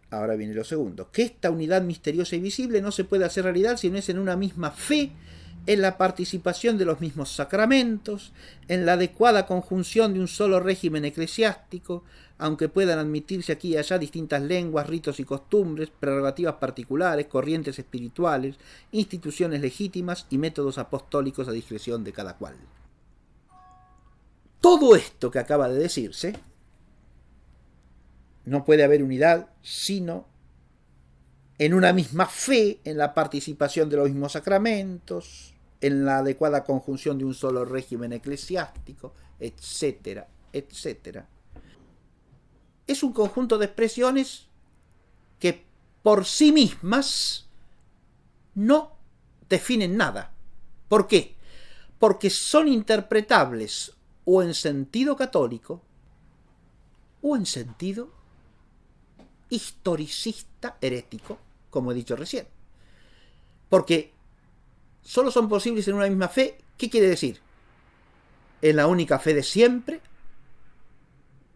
S1: ahora viene lo segundo, que esta unidad misteriosa y visible no se puede hacer realidad si no es en una misma fe, en la participación de los mismos sacramentos, en la adecuada conjunción de un solo régimen eclesiástico, aunque puedan admitirse aquí y allá distintas lenguas, ritos y costumbres, prerrogativas particulares, corrientes espirituales, instituciones legítimas y métodos apostólicos a discreción de cada cual. Todo esto que acaba de decirse, no puede haber unidad sino en una misma fe, en la participación de los mismos sacramentos, en la adecuada conjunción de un solo régimen eclesiástico, etcétera, etcétera. Es un conjunto de expresiones que por sí mismas no definen nada. ¿Por qué? Porque son interpretables o en sentido católico o en sentido historicista herético, como he dicho recién. Porque solo son posibles en una misma fe. ¿Qué quiere decir? En la única fe de siempre,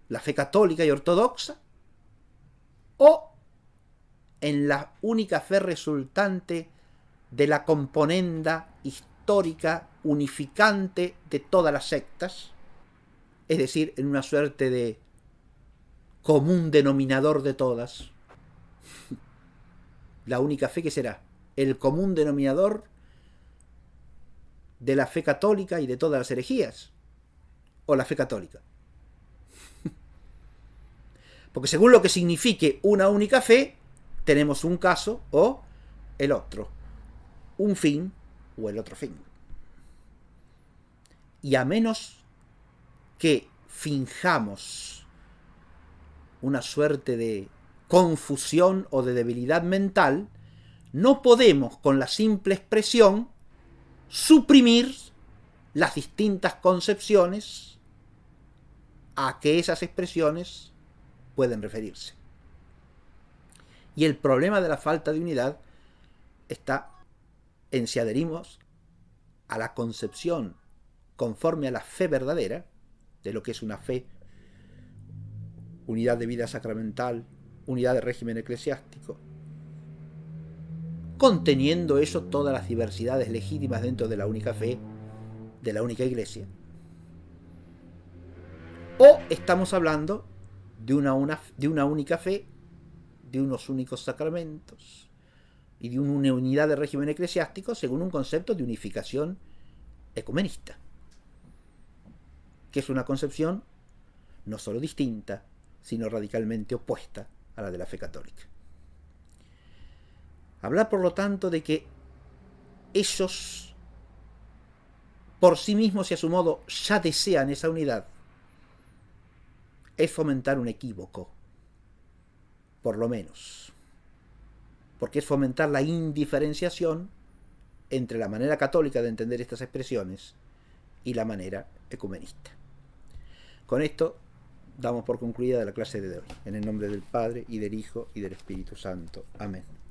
S1: la fe católica y ortodoxa, o en la única fe resultante de la componenda histórica unificante de todas las sectas, es decir, en una suerte de común denominador de todas. La única fe que será el común denominador de la fe católica y de todas las herejías, o la fe católica. Porque según lo que signifique una única fe, tenemos un caso o el otro, un fin o el otro fin. Y a menos que finjamos una suerte de confusión o de debilidad mental, no podemos con la simple expresión suprimir las distintas concepciones a que esas expresiones pueden referirse. Y el problema de la falta de unidad está en si adherimos a la concepción conforme a la fe verdadera, de lo que es una fe, unidad de vida sacramental, unidad de régimen eclesiástico, conteniendo eso todas las diversidades legítimas dentro de la única fe, de la única iglesia. O estamos hablando de una única fe, de unos únicos sacramentos y de una unidad de régimen eclesiástico según un concepto de unificación ecumenista, que es una concepción no solo distinta, sino radicalmente opuesta a la de la fe católica. Hablar, por lo tanto, de que ellos por sí mismos y a su modo ya desean esa unidad es fomentar un equívoco, por lo menos, porque es fomentar la indiferenciación entre la manera católica de entender estas expresiones y la manera ecumenista. Con esto damos por concluida la clase de hoy. En el nombre del Padre, y del Hijo, y del Espíritu Santo. Amén.